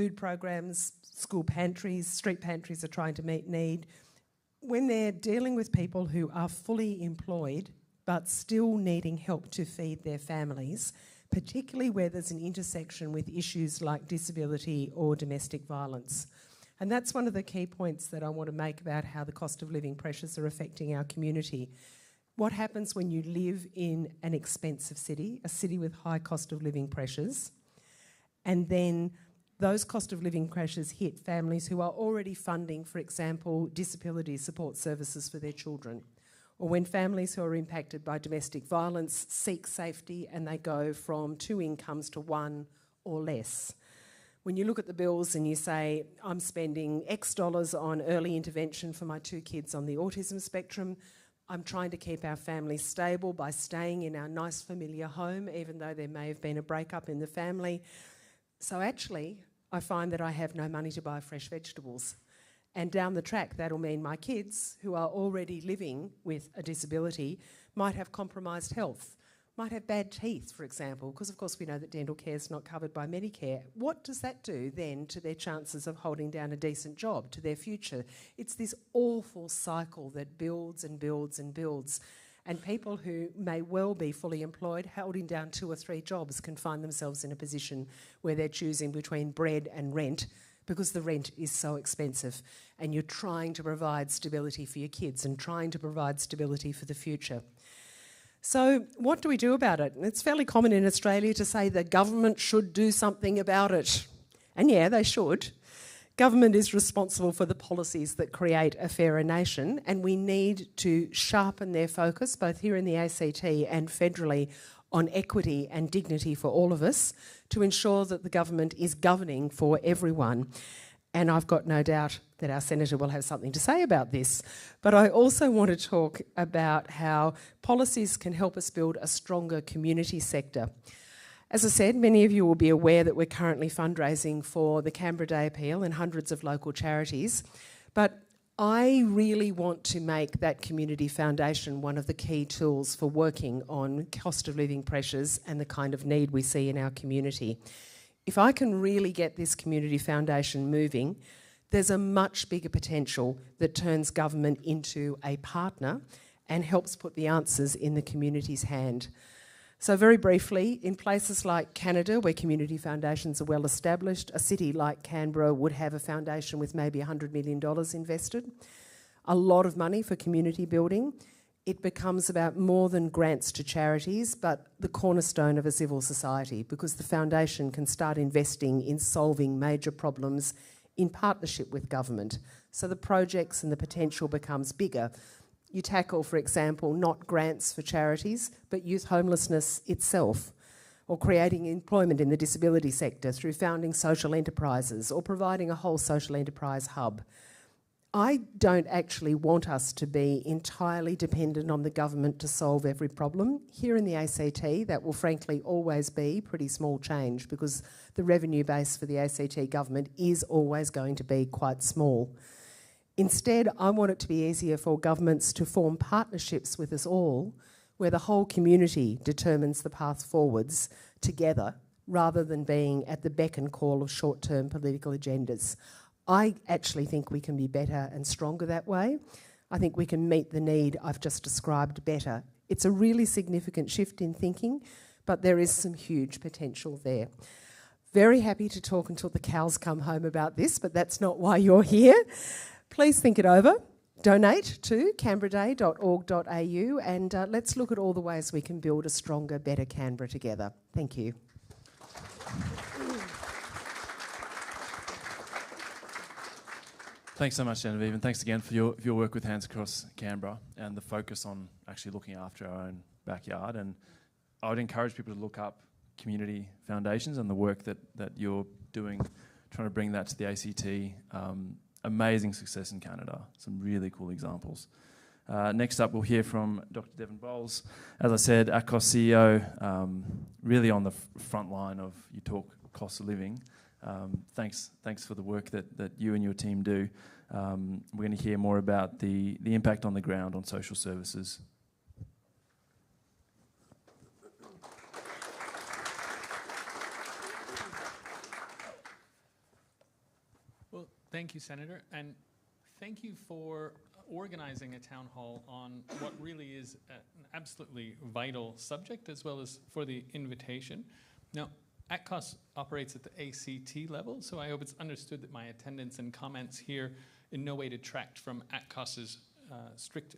food programs, school pantries, street pantries are trying to meet need. When they're dealing with people who are fully employed but still needing help to feed their families, particularly where there's an intersection with issues like disability or domestic violence. And that's one of the key points that I want to make about how the cost of living pressures are affecting our community. What happens when you live in an expensive city, a city with high cost of living pressures, and then those cost of living pressures hit families who are already funding, for example, disability support services for their children, or when families who are impacted by domestic violence seek safety and they go from 2 incomes to 1 or less. When you look at the bills and you say, I'm spending X dollars on early intervention for my 2 kids on the autism spectrum, I'm trying to keep our family stable by staying in our nice familiar home, even though there may have been a breakup in the family. So actually, I find that I have no money to buy fresh vegetables. And down the track, that'll mean my kids, who are already living with a disability, might have compromised health, might have bad teeth, for example, because of course we know that dental care is not covered by Medicare. What does that do then to their chances of holding down a decent job, to their future? It's this awful cycle that builds and builds and builds. And people who may well be fully employed, holding down 2 or 3 jobs, can find themselves in a position where they're choosing between bread and rent, because the rent is so expensive, and you're trying to provide stability for your kids and trying to provide stability for the future. So what do we do about it? It's fairly common in Australia to say the government should do something about it. And yeah, they should. Government is responsible for the policies that create a fairer nation, and we need to sharpen their focus, both here in the ACT and federally, on equity and dignity for all of us, to ensure that the government is governing for everyone. And I've got no doubt that our Senator will have something to say about this. But I also want to talk about how policies can help us build a stronger community sector. As I said, many of you will be aware that we're currently fundraising for the Canberra Day Appeal and hundreds of local charities. But I really want to make that community foundation one of the key tools for working on cost of living pressures and the kind of need we see in our community. If I can really get this community foundation moving, there's a much bigger potential that turns government into a partner and helps put the answers in the community's hand. So very briefly, in places like Canada, where community foundations are well established, a city like Canberra would have a foundation with maybe $100 million invested, a lot of money for community building. It becomes about more than grants to charities, but the cornerstone of a civil society, because the foundation can start investing in solving major problems in partnership with government. So the projects and the potential becomes bigger. You tackle, for example, not grants for charities, but youth homelessness itself, or creating employment in the disability sector through founding social enterprises or providing a whole social enterprise hub. I don't actually want us to be entirely dependent on the government to solve every problem. Here in the ACT, that will frankly always be pretty small change, because the revenue base for the ACT government is always going to be quite small. Instead, I want it to be easier for governments to form partnerships with us all, where the whole community determines the path forwards together, rather than being at the beck and call of short-term political agendas. I actually think we can be better and stronger that way. I think we can meet the need I've just described better. It's a really significant shift in thinking, but there is some huge potential there. Very happy to talk until the cows come home about this, but that's not why you're here. Please think it over. Donate to canberraday.org.au, and let's look at all the ways we can build a stronger, better Canberra together. Thank you. Thanks so much, Genevieve, and thanks again for your work with Hands Across Canberra and the focus on actually looking after our own backyard. And I would encourage people to look up community foundations and the work that you're doing, trying to bring that to the ACT. Amazing success in Canada, some really cool examples. Next up, we'll hear from Dr. Devin Bowles. As I said, ACOS CEO, really on the front line of you talk cost of living. Thanks for the work that you and your team do. We're going to hear more about the impact on the ground on social services. Thank you, Senator, and thank you for organizing a town hall on what really is an absolutely vital subject, as well as for the invitation. Now, ACCOS operates at the ACT level, so I hope it's understood that my attendance and comments here in no way detract from ACCOS's strict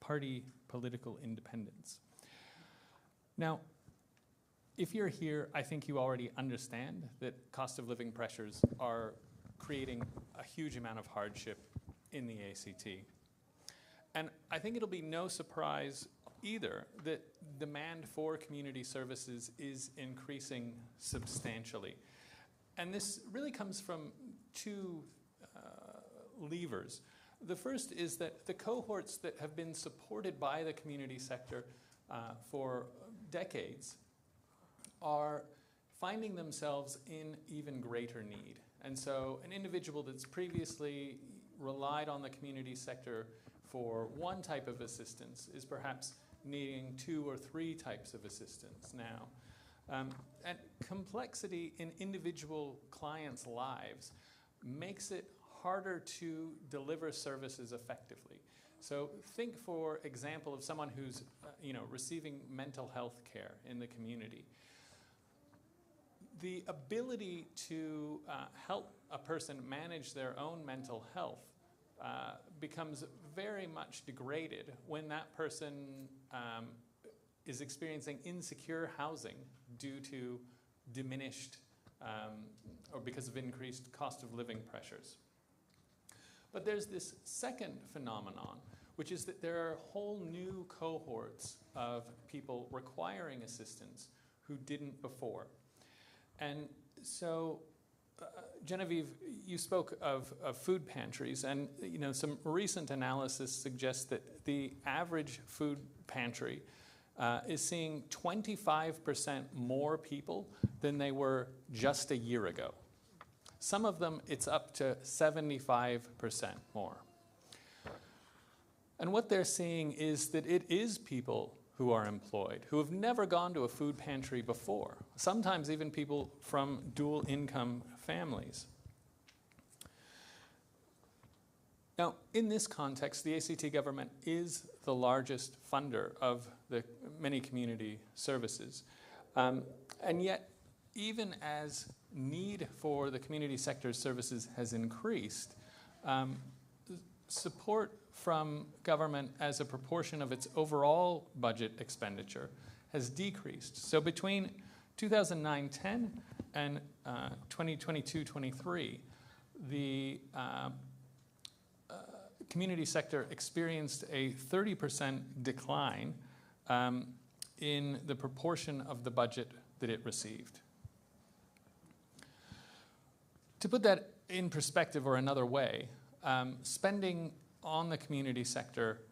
party political independence. Now, if you're here, I think you already understand that cost of living pressures are creating a huge amount of hardship in the ACT. And I think it'll be no surprise either that demand for community services is increasing substantially. And this really comes from two levers. The first is that the cohorts that have been supported by the community sector for decades are finding themselves in even greater need. And so an individual that's previously relied on the community sector for one type of assistance is perhaps needing 2 or 3 types of assistance now. And complexity in individual clients' lives makes it harder to deliver services effectively. So think, for example, of someone who's receiving mental health care in the community. The ability to help a person manage their own mental health becomes very much degraded when that person is experiencing insecure housing due to diminished or because of increased cost of living pressures. But there's this second phenomenon, which is that there are whole new cohorts of people requiring assistance who didn't before. And so, Genevieve, you spoke of food pantries, and some recent analysis suggests that the average food pantry is seeing 25% more people than they were just a year ago. Some of them, it's up to 75% more. And what they're seeing is that it is people who are employed, who have never gone to a food pantry before, sometimes even people from dual income families. Now, in this context, the ACT government is the largest funder of the many community services. And yet, even as need for the community sector services has increased, support from government as a proportion of its overall budget expenditure has decreased. So between 2009-10 and 2022-23, the community sector experienced a 30% decline in the proportion of the budget that it received. To put that in perspective, or another way, spending on the community sector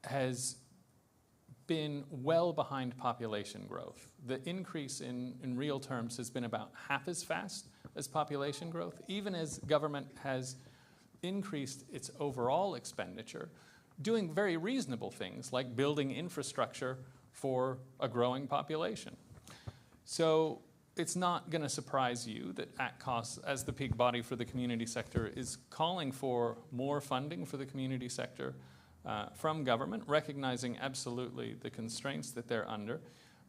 has been well behind population growth. The increase in real terms has been about half as fast as population growth, even as government has increased its overall expenditure, doing very reasonable things like building infrastructure for a growing population. So it's not going to surprise you that ACCOS, as the peak body for the community sector, is calling for more funding for the community sector from government, recognizing absolutely the constraints that they're under,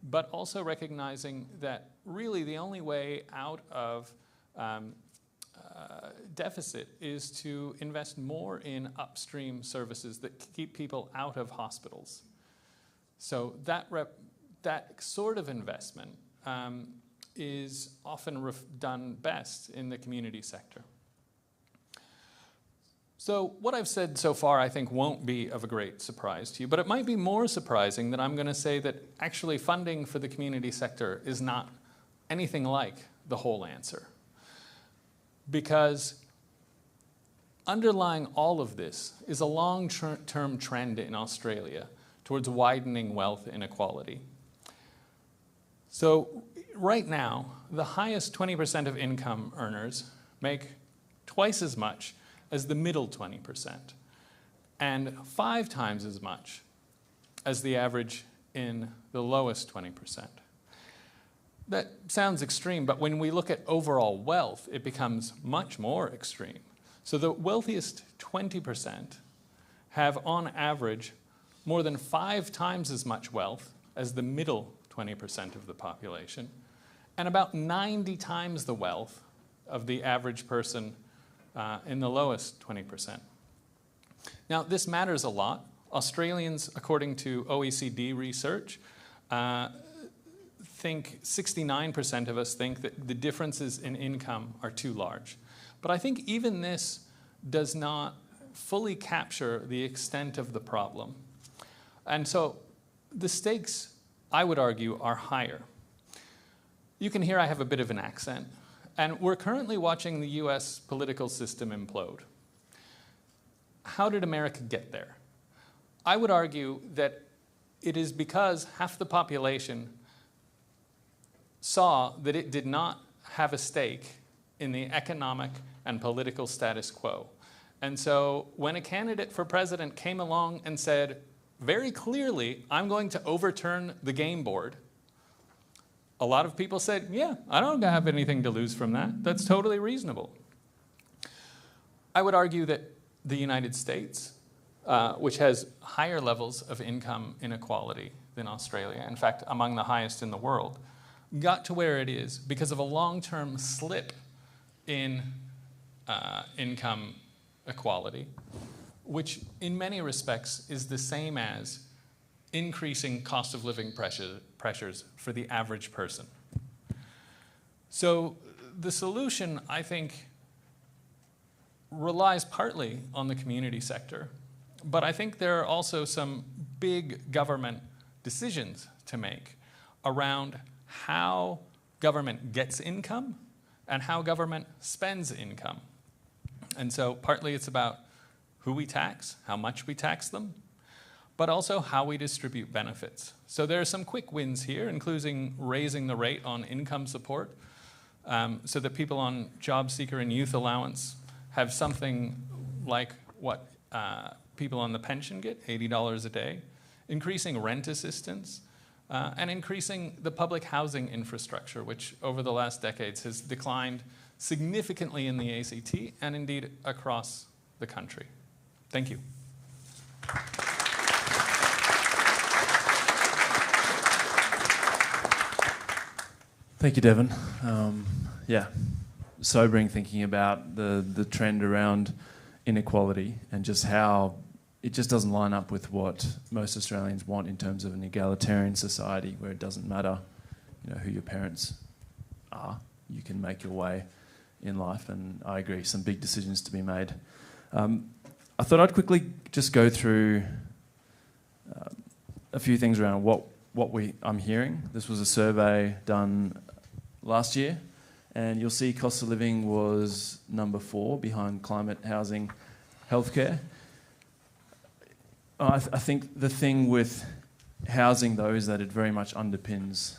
but also recognizing that really the only way out of deficit is to invest more in upstream services that keep people out of hospitals. So that sort of investment is often done best in the community sector. So what I've said so far I think won't be of a great surprise to you, but it might be more surprising that I'm going to say that actually funding for the community sector is not anything like the whole answer. Because underlying all of this is a long-term trend in Australia towards widening wealth inequality. So right now, the highest 20% of income earners make twice as much as the middle 20%, and 5 times as much as the average in the lowest 20%. That sounds extreme, but when we look at overall wealth, it becomes much more extreme. So the wealthiest 20% have, on average, more than 5 times as much wealth as the middle 20% of the population, and about 90 times the wealth of the average person in the lowest 20%. Now, this matters a lot. Australians, according to OECD research, 69% of us think that the differences in income are too large. But I think even this does not fully capture the extent of the problem. And so the stakes, I would argue, are higher. You can hear I have a bit of an accent. And we're currently watching the US political system implode. How did America get there? I would argue that it is because half the population saw that it did not have a stake in the economic and political status quo. And so when a candidate for president came along and said, very clearly, I'm going to overturn the game board, a lot of people said, yeah, I don't have anything to lose from that. That's totally reasonable. I would argue that the United States, which has higher levels of income inequality than Australia, in fact, among the highest in the world, got to where it is because of a long-term slip in income equality, which in many respects is the same as increasing cost of living pressures for the average person. So the solution, I think, relies partly on the community sector, but I think there are also some big government decisions to make around how government gets income and how government spends income. And so partly it's about who we tax, how much we tax them, but also how we distribute benefits. So there are some quick wins here, including raising the rate on income support so that people on job seeker and youth allowance have something like what people on the pension get, $80 a day, increasing rent assistance, and increasing the public housing infrastructure, which over the last decades has declined significantly in the ACT and indeed across the country. Thank you. Thank you, Devin. Yeah, sobering thinking about the trend around inequality and just how it just doesn't line up with what most Australians want in terms of an egalitarian society where it doesn't matter, who your parents are. You can make your way in life, and I agree, some big decisions to be made. I thought I'd quickly just go through a few things around what I'm hearing. This was a survey done last year, and you'll see cost of living was number 4 behind climate, housing, healthcare. I think the thing with housing, though, is that it very much underpins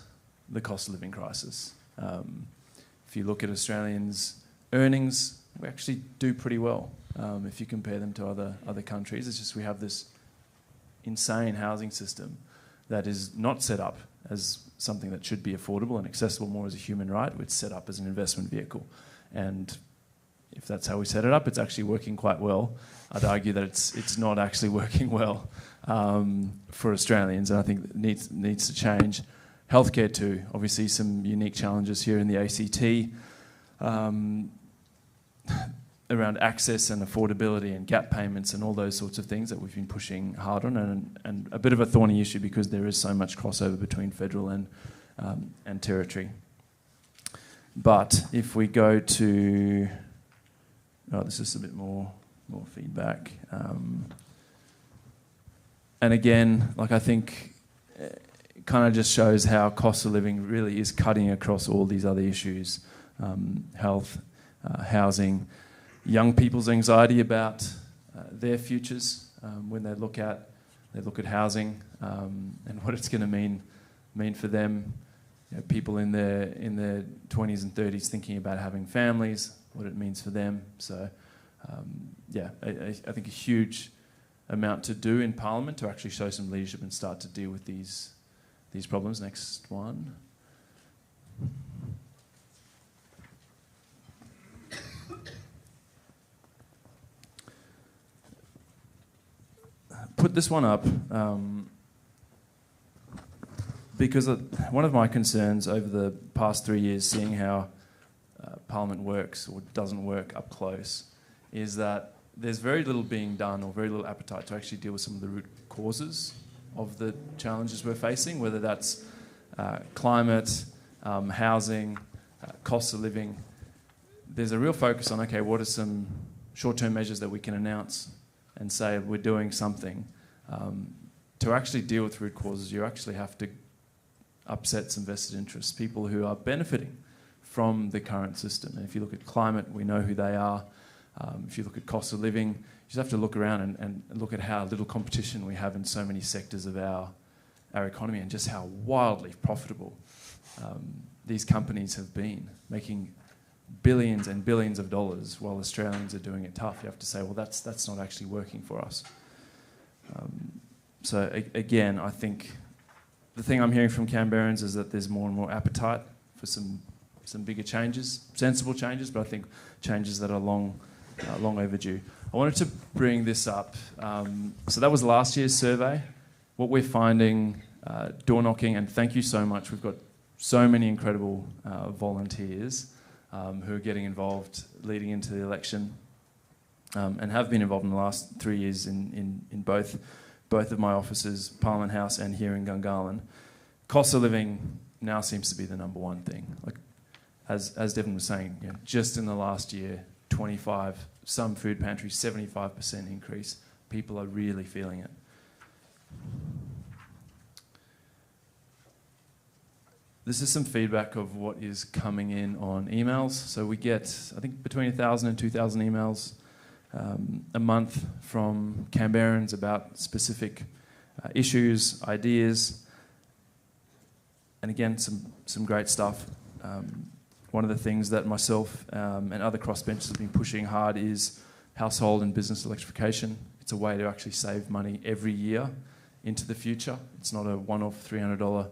the cost of living crisis. If you look at Australians' earnings, we actually do pretty well if you compare them to other countries. It's just we have this insane housing system that is not set up as something that should be affordable and accessible more as a human right. It's set up as an investment vehicle. And if that's how we set it up, it's actually working quite well. I'd argue that it's not actually working well for Australians, and I think it needs to change. Healthcare too, obviously some unique challenges here in the ACT around access and affordability and gap payments and all those sorts of things that we've been pushing hard on, and a bit of a thorny issue because there is so much crossover between federal and territory. But if we go to... this is a bit more feedback. And again, I think it kind of just shows how cost of living really is cutting across all these other issues. Health, housing, young people's anxiety about their futures when they look at housing and what it's going to mean for them. People in their 20s and 30s thinking about having families, what it means for them. So, I think a huge amount to do in Parliament to actually show some leadership and start to deal with these problems. Next one. Put this one up because one of my concerns over the past 3 years, seeing how Parliament works or doesn't work up close, is that there's very little being done or very little appetite to actually deal with some of the root causes of the challenges we're facing, whether that's climate, housing, cost of living. There's a real focus on, okay, what are some short-term measures that we can announce and say we're doing something. To actually deal with root causes, you actually have to upset some vested interests, people who are benefiting from the current system. And if you look at climate, we know who they are. If you look at cost of living, you just have to look around and look at how little competition we have in so many sectors of our economy, and just how wildly profitable these companies have been, making billions and billions of dollars while Australians are doing it tough. You have to say, well, that's not actually working for us. Again, I think the thing I'm hearing from Canberrans is that there's more and more appetite for some bigger changes, sensible changes, but I think changes that are long overdue. I wanted to bring this up. So that was last year's survey. What we're finding, door knocking, and thank you so much. We've got so many incredible volunteers who are getting involved leading into the election, and have been involved in the last 3 years in both of my offices, Parliament House and here in Gungahlin. Cost of living now seems to be the number one thing. Like, as Devin was saying, just in the last year, 25, some food pantries, 75% increase. People are really feeling it. This is some feedback of what is coming in on emails. So we get, I think, between 1,000 and 2,000 emails a month from Canberrans about specific issues, ideas, and again, some great stuff. One of the things that myself and other crossbenchers have been pushing hard is household and business electrification. It's a way to actually save money every year into the future. It's not a one-off $300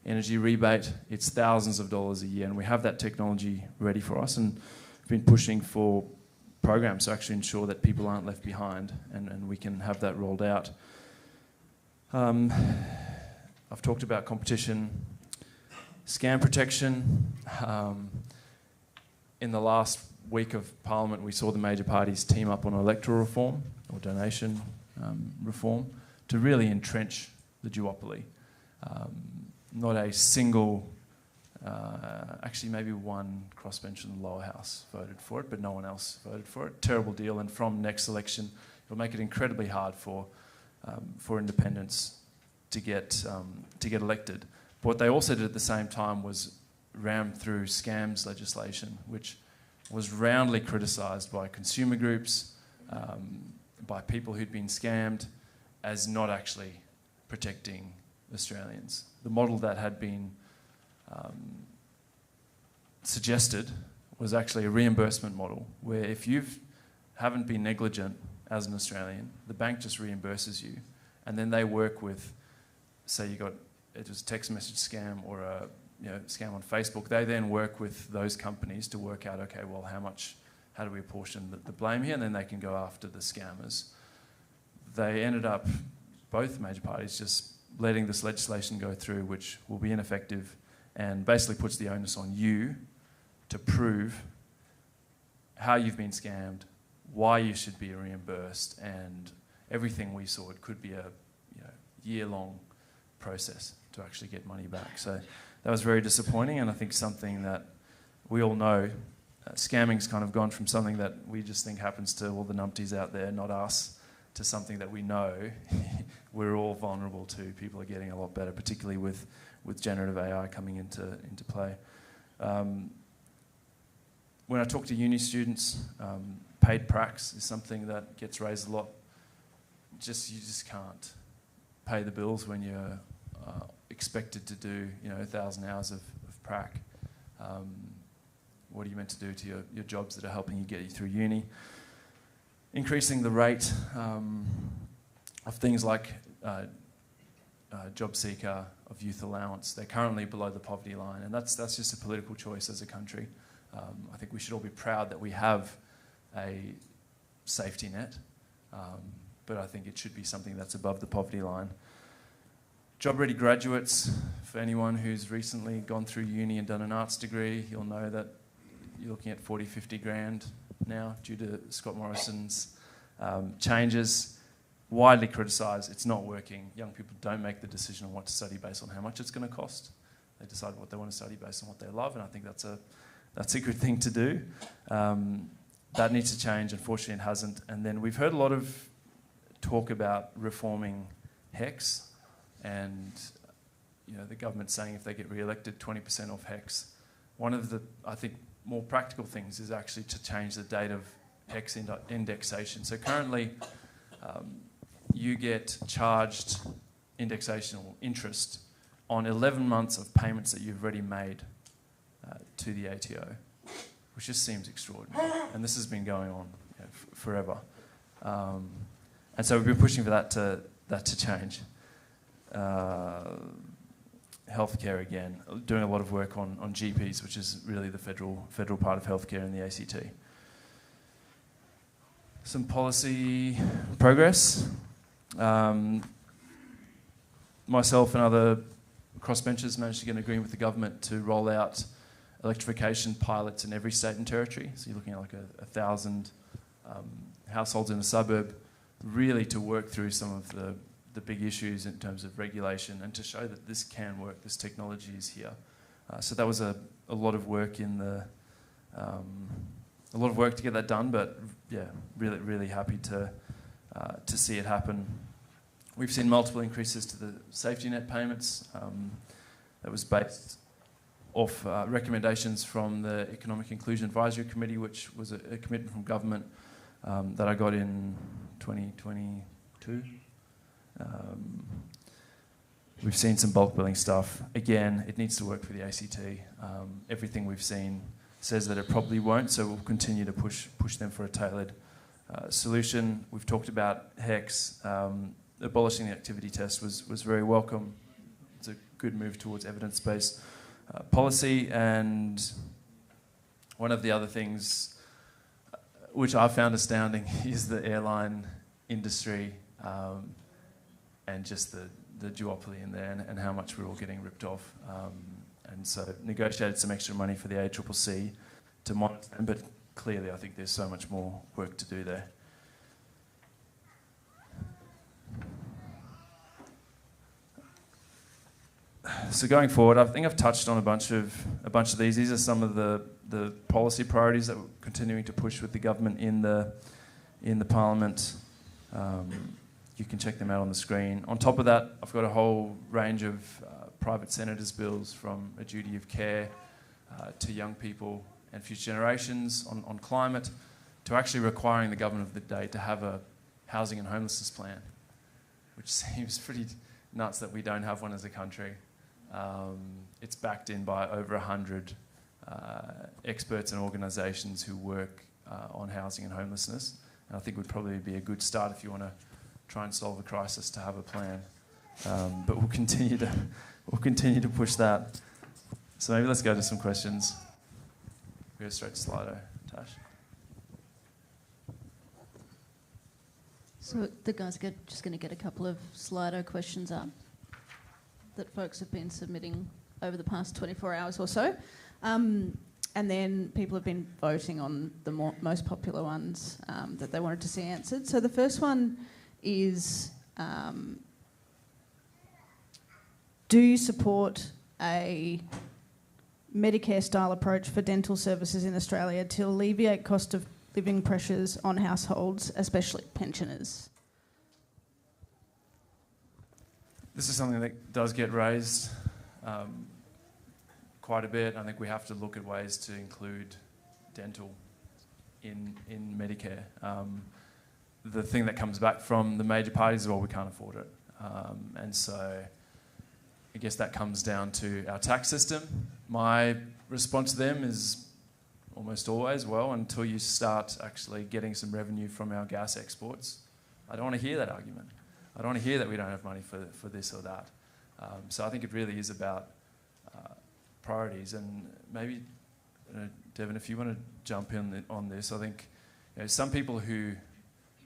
energy rebate. It's thousands of dollars a year, and we have that technology ready for us, and we've been pushing for programs to actually ensure that people aren't left behind, and we can have that rolled out. I've talked about competition, scam protection. In the last week of Parliament, we saw the major parties team up on electoral reform or donation reform to really entrench the duopoly. Not a single, actually maybe one crossbench in the lower house voted for it, but no one else voted for it. Terrible deal, and from next election, it'll make it incredibly hard for independents to get elected. But what they also did at the same time was ram through scams legislation, which was roundly criticised by consumer groups, by people who'd been scammed, as not actually protecting Australians. The model that had been suggested was actually a reimbursement model, where if you haven't been negligent as an Australian, the bank just reimburses you, and then they work with, say it was a text message scam or a scam on Facebook. They then work with those companies to work out, okay, well, how do we apportion the blame here, and then they can go after the scammers. They ended up, both major parties, just letting this legislation go through, which will be ineffective and basically puts the onus on you to prove how you've been scammed, why you should be reimbursed, and everything we saw. It could be a year-long process to actually get money back. So that was very disappointing, and I think something that we all know, scamming's kind of gone from something that we just think happens to all the numpties out there, not us, to something that we know we're all vulnerable to. People are getting a lot better, particularly with generative AI coming into play. When I talk to uni students, paid pracs is something that gets raised a lot. You just can't pay the bills when you're expected to do 1,000 hours of prac. What are you meant to do to your jobs that are helping you get you through uni? Increasing the rate of things like job seeker of youth allowance. They're currently below the poverty line, and that's just a political choice as a country. I think we should all be proud that we have a safety net, but I think it should be something that's above the poverty line. Job-ready graduates, for anyone who's recently gone through uni and done an arts degree, you'll know that you're looking at 40, 50 grand now due to Scott Morrison's changes. Widely criticised, it's not working. Young people don't make the decision on what to study based on how much it's going to cost. They decide what they want to study based on what they love, and I think that's a good thing to do. That needs to change. Unfortunately, it hasn't. And then we've heard a lot of talk about reforming HECS, and the government saying if they get re-elected, 20% off HECS. One of the, I think, more practical things is actually to change the date of HECS indexation. So currently, you get charged indexation or interest on 11 months of payments that you've already made to the ATO, which just seems extraordinary. And this has been going on forever. And so we've been pushing for that to change. Healthcare again, doing a lot of work on GPs, which is really the federal part of healthcare in the ACT. Some policy progress. Myself and other crossbenchers managed to get an agreement with the government to roll out electrification pilots in every state and territory. So you're looking at like 1,000 households in a suburb, really to work through some of the big issues in terms of regulation and to show that this can work, this technology is here. So that was a lot of work in the a lot of work to get that done, but yeah, really happy to see it happen. We've seen multiple increases to the safety net payments. That was based off recommendations from the Economic Inclusion Advisory Committee, which was a commitment from government that I got in 2022. We've seen some bulk billing stuff. Again, it needs to work for the ACT. Everything we've seen says that it probably won't, so we'll continue to push them for a tailored solution. We've talked about HECS. Abolishing the activity test was very welcome. It's a good move towards evidence-based policy. And one of the other things which I found astounding is the airline industry and just the duopoly in there and how much we're all getting ripped off. And so negotiated some extra money for the ACCC to monitor them, but clearly I think there's so much more work to do there. So going forward, I think I've touched on a bunch of these. These are some of the policy priorities that we're continuing to push with the government in the Parliament. You can check them out on the screen. On top of that, I've got a whole range of private senators' bills, from a duty of care to young people and future generations on climate, to actually requiring the government of the day to have a housing and homelessness plan, which seems pretty nuts that we don't have one as a country. It's backed in by over 100 experts and organisations who work on housing and homelessness, and I think it would probably be a good start if you want to try and solve a crisis to have a plan. But we'll continue to push that. So maybe let's go to some questions. We'll go straight to Slido, Tash. So the guys are just going to get a couple of Slido questions up that folks have been submitting over the past 24 hours or so. And then people have been voting on the most popular ones that they wanted to see answered. So the first one is, do you support a Medicare-style approach for dental services in Australia to alleviate cost of living pressures on households, especially pensioners? This is something that does get raised quite a bit. I think we have to look at ways to include dental in Medicare. The thing that comes back from the major parties is, well, we can't afford it. And so I guess that comes down to our tax system. My response to them is almost always, well, until you start actually getting some revenue from our gas exports, I don't want to hear that argument. I don't want to hear that we don't have money for this or that. So I think it really is about priorities. And maybe, Devin, if you want to jump in on this, I think some people who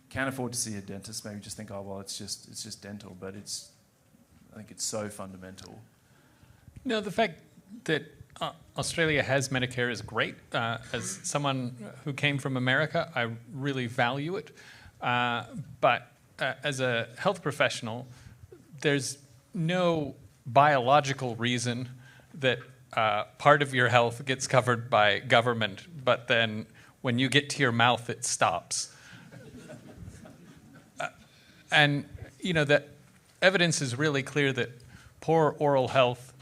can't afford to see a dentist maybe just think, oh well, it's just dental, but I think it's so fundamental. No, the fact that Australia has Medicare is great. As someone who came from America, I really value it. But as a health professional, there's no biological reason that part of your health gets covered by government, but then when you get to your mouth, it stops. And, that evidence is really clear that poor oral health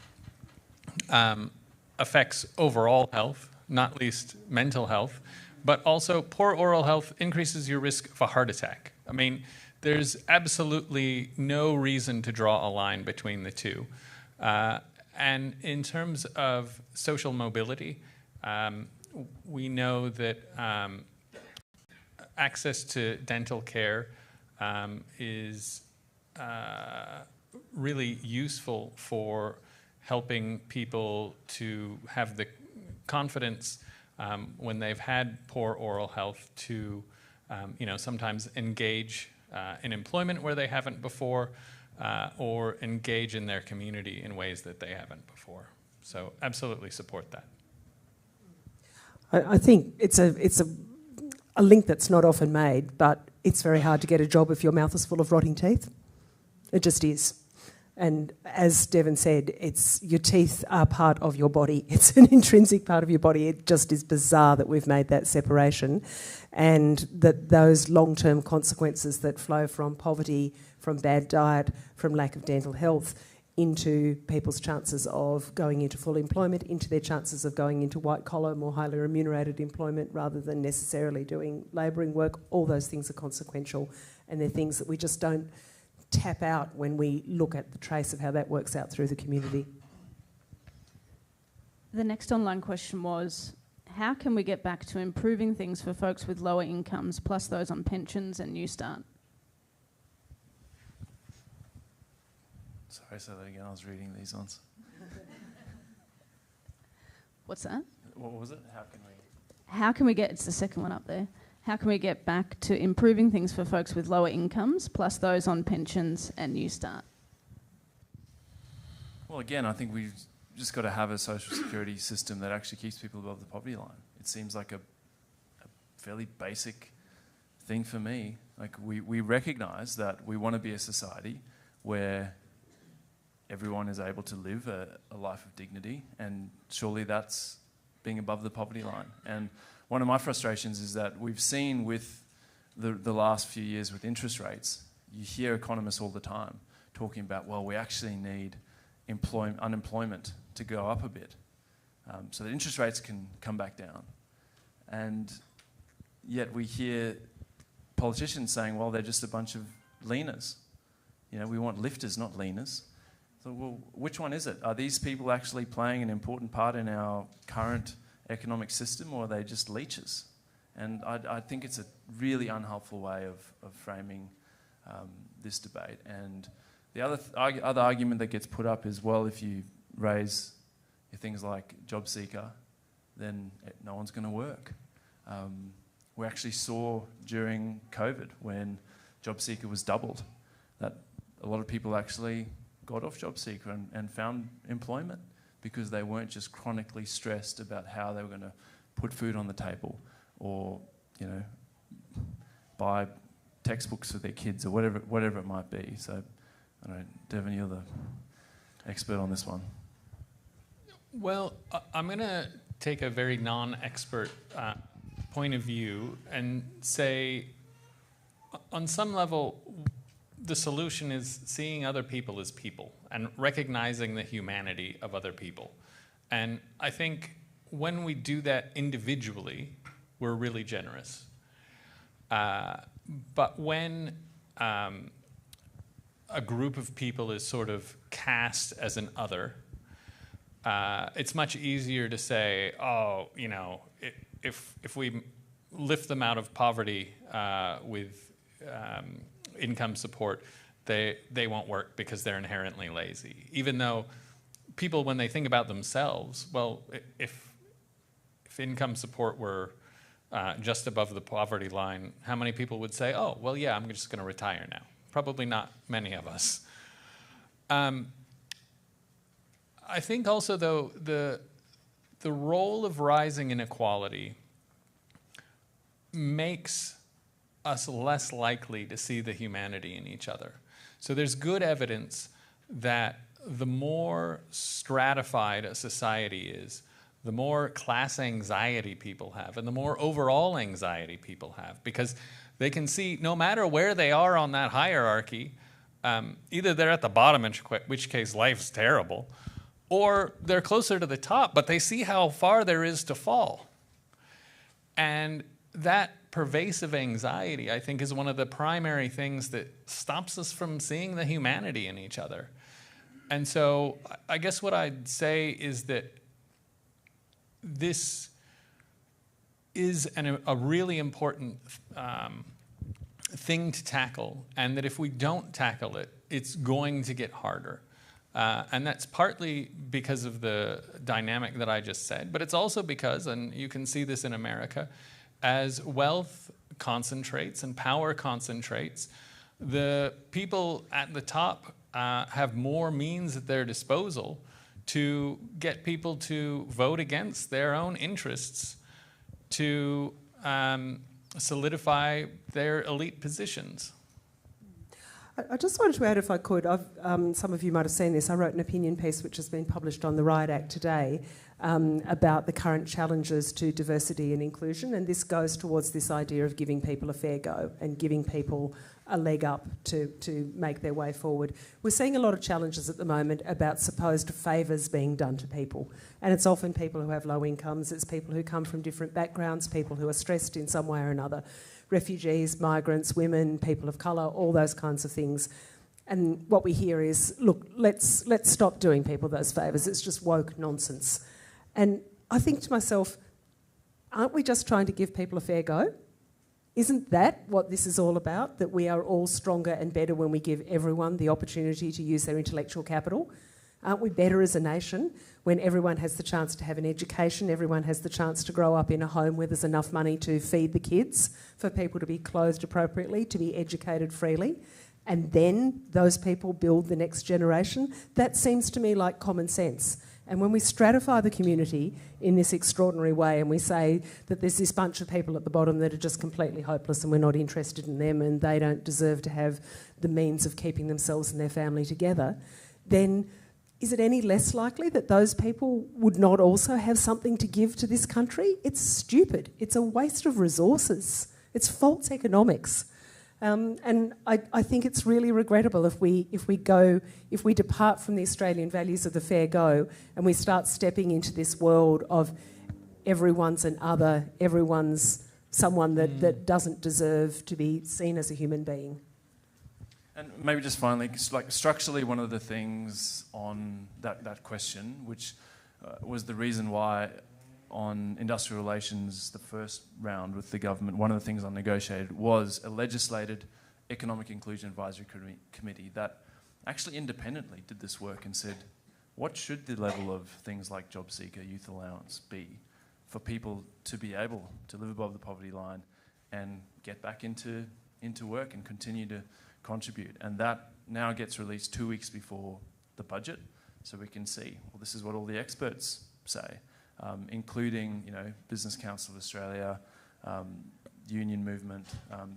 affects overall health, not least mental health, but also poor oral health increases your risk of a heart attack. I mean, there's absolutely no reason to draw a line between the two. And in terms of social mobility, we know that access to dental care is really useful for helping people to have the confidence when they've had poor oral health to, sometimes engage in employment where they haven't before, or engage in their community in ways that they haven't before. So absolutely support that. I think it's a link that's not often made, but it's very hard to get a job if your mouth is full of rotting teeth. It just is. And as Devin said, your teeth are part of your body. It's an intrinsic part of your body. It just is bizarre that we've made that separation, and that those long-term consequences that flow from poverty, from bad diet, from lack of dental health, into people's chances of going into full employment, into their chances of going into white-collar, more highly remunerated employment rather than necessarily doing labouring work. All those things are consequential, and they're things that we just don't tap out when we look at the trace of how that works out through the community. The next online question was, how can we get back to improving things for folks with lower incomes, plus those on pensions and New Start? Sorry, say that again. I was reading these ones. What's that? What was it? It's the second one up there. How can we get back to improving things for folks with lower incomes, plus those on pensions and New Start? Well, again, I think we've just got to have a social security system that actually keeps people above the poverty line. It seems like a fairly basic thing for me. Like, we recognise that we want to be a society where everyone is able to live a life of dignity, and surely that's being above the poverty line. And one of my frustrations is that we've seen with the last few years with interest rates, you hear economists all the time talking about, well, we actually need unemployment to go up a bit so that interest rates can come back down. And yet we hear politicians saying, well, they're just a bunch of leaners. We want lifters, not leaners. So, well, which one is it? Are these people actually playing an important part in our current economic system, or are they just leeches? And I think it's a really unhelpful way of framing this debate. And the other argument that gets put up is, well, if you raise things like job seeker, then no one's going to work. We actually saw during COVID, when job seeker was doubled, that a lot of people actually got off job seeker and found employment, because they weren't just chronically stressed about how they were going to put food on the table, or buy textbooks for their kids, or whatever it might be. So, I don't know, Devin, you're the expert on this one. Well, I'm going to take a very non-expert point of view and say, on some level, the solution is seeing other people as people and recognizing the humanity of other people. And I think when we do that individually, we're really generous. But when a group of people is sort of cast as an other, it's much easier to say, oh, if we lift them out of poverty with income support, they won't work because they're inherently lazy. Even though people, when they think about themselves, well, if income support were just above the poverty line, how many people would say, oh, well, yeah, I'm just going to retire now? Probably not many of us. I think also, though, the role of rising inequality makes us less likely to see the humanity in each other. So there's good evidence that the more stratified a society is, the more class anxiety people have, and the more overall anxiety people have, because they can see no matter where they are on that hierarchy, either they're at the bottom, in which case life's terrible, or they're closer to the top, but they see how far there is to fall. And that pervasive anxiety, I think, is one of the primary things that stops us from seeing the humanity in each other. And so I guess what I'd say is that this is a really important thing to tackle, and that if we don't tackle it, it's going to get harder. And that's partly because of the dynamic that I just said, but it's also because, and you can see this in America, as wealth concentrates and power concentrates, the people at the top have more means at their disposal to get people to vote against their own interests, to solidify their elite positions. I just wanted to add, if I could, some of you might have seen this, I wrote an opinion piece which has been published on the Riot Act today about the current challenges to diversity and inclusion, and this goes towards this idea of giving people a fair go and giving people a leg up to make their way forward. We're seeing a lot of challenges at the moment about supposed favours being done to people, and it's often people who have low incomes, it's people who come from different backgrounds, people who are stressed in some way or another, refugees, migrants, women, people of colour, all those kinds of things. And what we hear is, look, let's stop doing people those favours, it's just woke nonsense. And I think to myself, aren't we just trying to give people a fair go? Isn't that what this is all about? That we are all stronger and better when we give everyone the opportunity to use their intellectual capital? Aren't we better as a nation when everyone has the chance to have an education, everyone has the chance to grow up in a home where there's enough money to feed the kids, for people to be clothed appropriately, to be educated freely, and then those people build the next generation? That seems to me like common sense. And when we stratify the community in this extraordinary way and we say that there's this bunch of people at the bottom that are just completely hopeless and we're not interested in them and they don't deserve to have the means of keeping themselves and their family together, then is it any less likely that those people would not also have something to give to this country? It's stupid. It's a waste of resources. It's false economics. And I think it's really regrettable if we depart from the Australian values of the fair go and we start stepping into this world of everyone's an other, everyone's someone that doesn't deserve to be seen as a human being. And maybe just finally, like structurally, one of the things on that question, which was the reason why on industrial relations, the first round with the government, one of the things I negotiated was a legislated Economic Inclusion Advisory Committee that actually independently did this work and said, what should the level of things like job seeker, youth allowance be for people to be able to live above the poverty line and get back into work and continue to contribute? And that now gets released 2 weeks before the budget, so we can see, well, this is what all the experts say. Including, Business Council of Australia, union movement.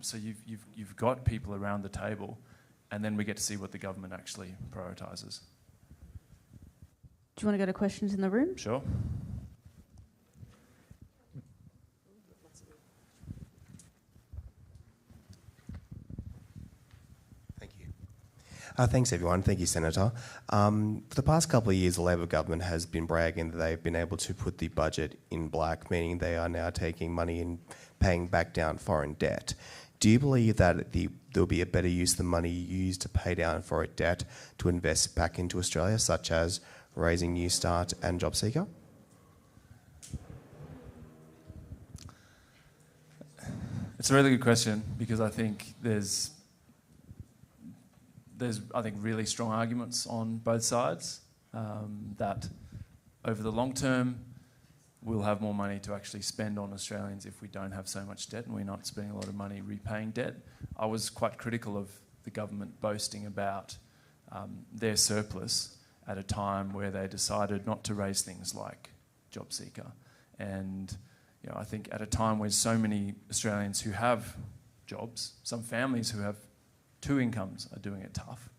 So you've got people around the table, and then we get to see what the government actually prioritises. Do you want to go to questions in the room? Sure. Thanks, everyone. Thank you, Senator. For the past couple of years, the Labor government has been bragging that they've been able to put the budget in black, meaning they are now taking money and paying back down foreign debt. Do you believe that there'll be a better use of the money used to pay down foreign debt to invest back into Australia, such as raising New Start and JobSeeker? It's a really good question, because I think there's there's, I think, really strong arguments on both sides that over the long term, we'll have more money to actually spend on Australians if we don't have so much debt and we're not spending a lot of money repaying debt. I was quite critical of the government boasting about their surplus at a time where they decided not to raise things like JobSeeker. And I think at a time where so many Australians who have jobs, some families who have 2 incomes are doing it tough,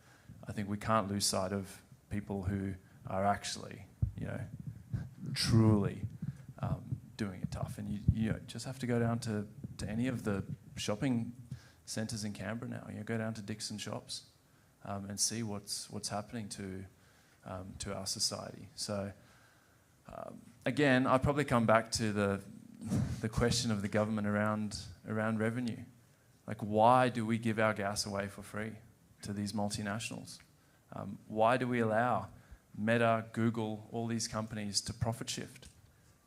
I think we can't lose sight of people who are actually, truly doing it tough. And you just have to go down to any of the shopping centres in Canberra now. Go down to Dixon shops and see what's happening to our society. So again, I'd probably come back to the question of the government around revenue. Like, why do we give our gas away for free to these multinationals? Why do we allow Meta, Google, all these companies to profit shift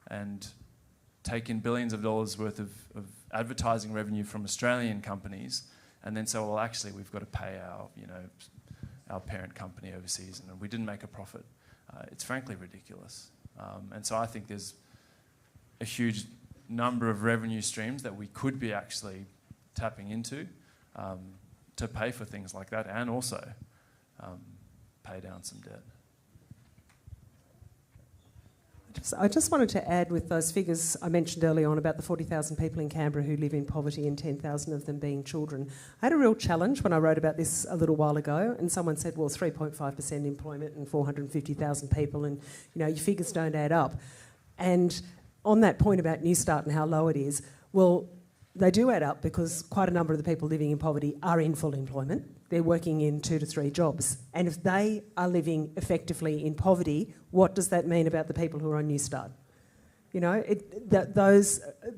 and take in billions of dollars worth of advertising revenue from Australian companies and then say, well, actually, we've got to pay our parent company overseas and we didn't make a profit? It's frankly ridiculous. And so I think there's a huge number of revenue streams that we could be actually tapping into to pay for things like that and also pay down some debt. I just wanted to add with those figures I mentioned early on about the 40,000 people in Canberra who live in poverty and 10,000 of them being children. I had a real challenge when I wrote about this a little while ago, and someone said, well, 3.5% employment and 450,000 people, and your figures don't add up. And on that point about Newstart and how low it is, well, they do add up because quite a number of the people living in poverty are in full employment. They're working in 2 to 3 jobs. And if they are living effectively in poverty, what does that mean about the people who are on Newstart?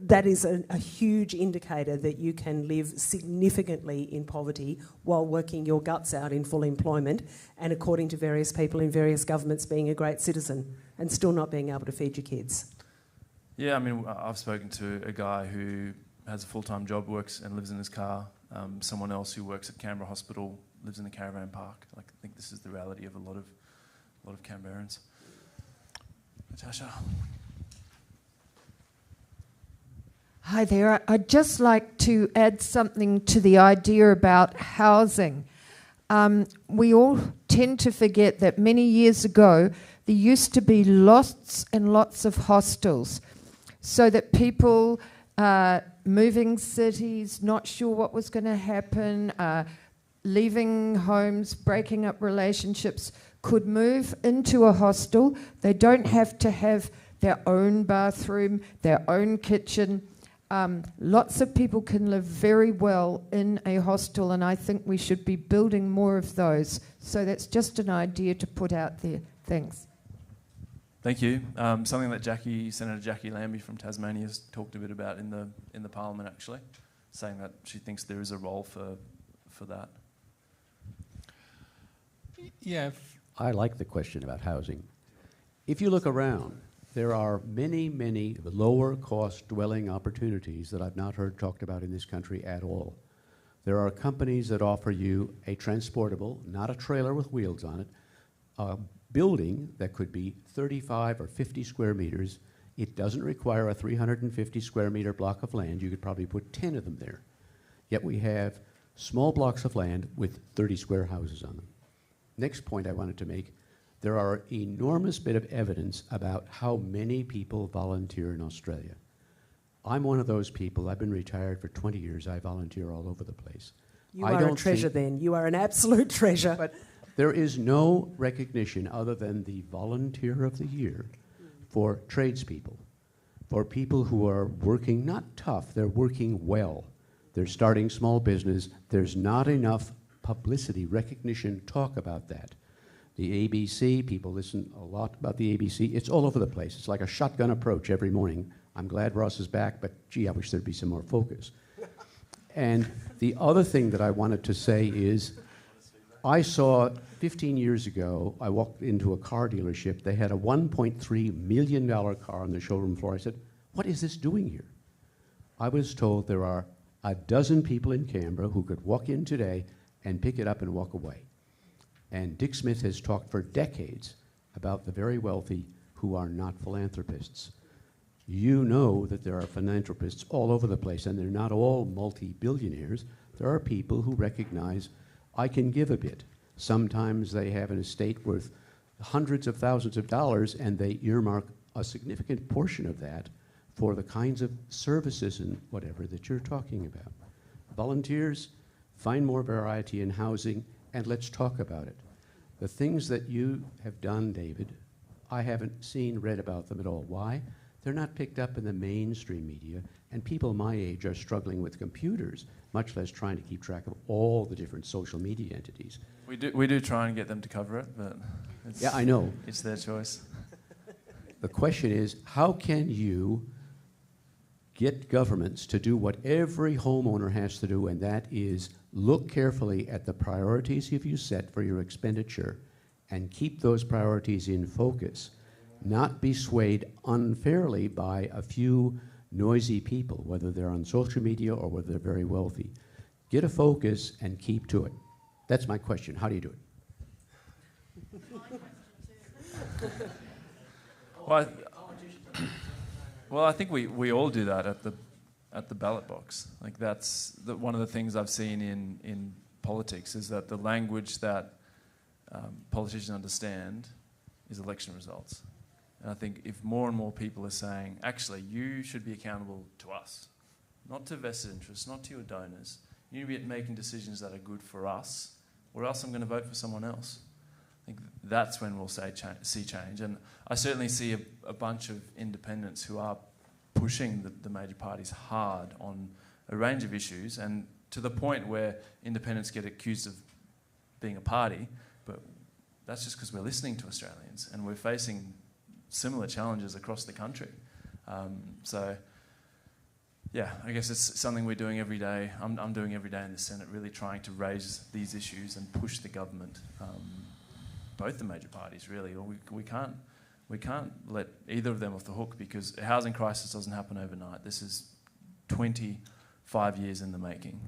That is a huge indicator that you can live significantly in poverty while working your guts out in full employment and, according to various people in various governments, being a great citizen and still not being able to feed your kids. Yeah, I mean, I've spoken to a guy who has a full-time job, works and lives in his car. Someone else who works at Canberra Hospital lives in the caravan park. I think this is the reality of a lot of Canberrans. Natasha. Hi there. I'd just like to add something to the idea about housing. We all tend to forget that many years ago there used to be lots and lots of hostels so that people moving cities, not sure what was going to happen, leaving homes, breaking up relationships, could move into a hostel. They don't have to have their own bathroom, their own kitchen. Lots of people can live very well in a hostel, and I think we should be building more of those. So that's just an idea to put out there. Thanks. Thank you. Something that Senator Jackie Lambie from Tasmania has talked a bit about in the Parliament, actually, saying that she thinks there is a role for that. Yeah. I like the question about housing. If you look around, there are many, many lower cost dwelling opportunities that I've not heard talked about in this country at all. There are companies that offer you a transportable, not a trailer with wheels on it, a building that could be 35 or 50 square meters. It doesn't require a 350 square meter block of land. You could probably put 10 of them there. Yet we have small blocks of land with 30 square houses on them. Next point I wanted to make, there are enormous bit of evidence about how many people volunteer in Australia. I'm one of those people. I've been retired for 20 years. I volunteer all over the place. You are a treasure then. You are an absolute treasure. But there is no recognition other than the Volunteer of the Year for tradespeople, for people who are working, not tough, they're working well. They're starting small business. There's not enough publicity, recognition, talk about that. The ABC, people listen a lot about the ABC. It's all over the place. It's like a shotgun approach every morning. I'm glad Ross is back, but gee, I wish there'd be some more focus. And the other thing that I wanted to say is, I saw 15 years ago, I walked into a car dealership. They had a $1.3 million car on the showroom floor. I said, what is this doing here? I was told there are a dozen people in Canberra who could walk in today and pick it up and walk away. And Dick Smith has talked for decades about the very wealthy who are not philanthropists. You know that there are philanthropists all over the place, and they're not all multi-billionaires. There are people who recognize, I can give a bit. Sometimes they have an estate worth hundreds of thousands of dollars, and they earmark a significant portion of that for the kinds of services and whatever that you're talking about. Volunteers, find more variety in housing, and let's talk about it. The things that you have done, David, I haven't read about them at all. Why? They're not picked up in the mainstream media, and people my age are struggling with computers, much less trying to keep track of all the different social media entities. We do try and get them to cover it, but yeah, I know. It's their choice. The question is, how can you get governments to do what every homeowner has to do, and that is look carefully at the priorities you set for your expenditure and keep those priorities in focus, not be swayed unfairly by a few noisy people, whether they're on social media or whether they're very wealthy. Get a focus and keep to it. That's my question. How do you do it? Well, I think we all do that at the ballot box. Like that's one of the things I've seen in politics is that the language that politicians understand is election results. And I think if more and more people are saying, actually, you should be accountable to us, not to vested interests, not to your donors. You need to be making decisions that are good for us, or else I'm going to vote for someone else. I think that's when we'll see change. And I certainly see a bunch of independents who are pushing the major parties hard on a range of issues, and to the point where independents get accused of being a party, but that's just because we're listening to Australians and we're facing similar challenges across the country. So, yeah, I guess it's something we're doing every day. I'm doing every day in the Senate, really trying to raise these issues and push the government, both the major parties, really. Or we can't let either of them off the hook, because a housing crisis doesn't happen overnight. This is 25 years in the making.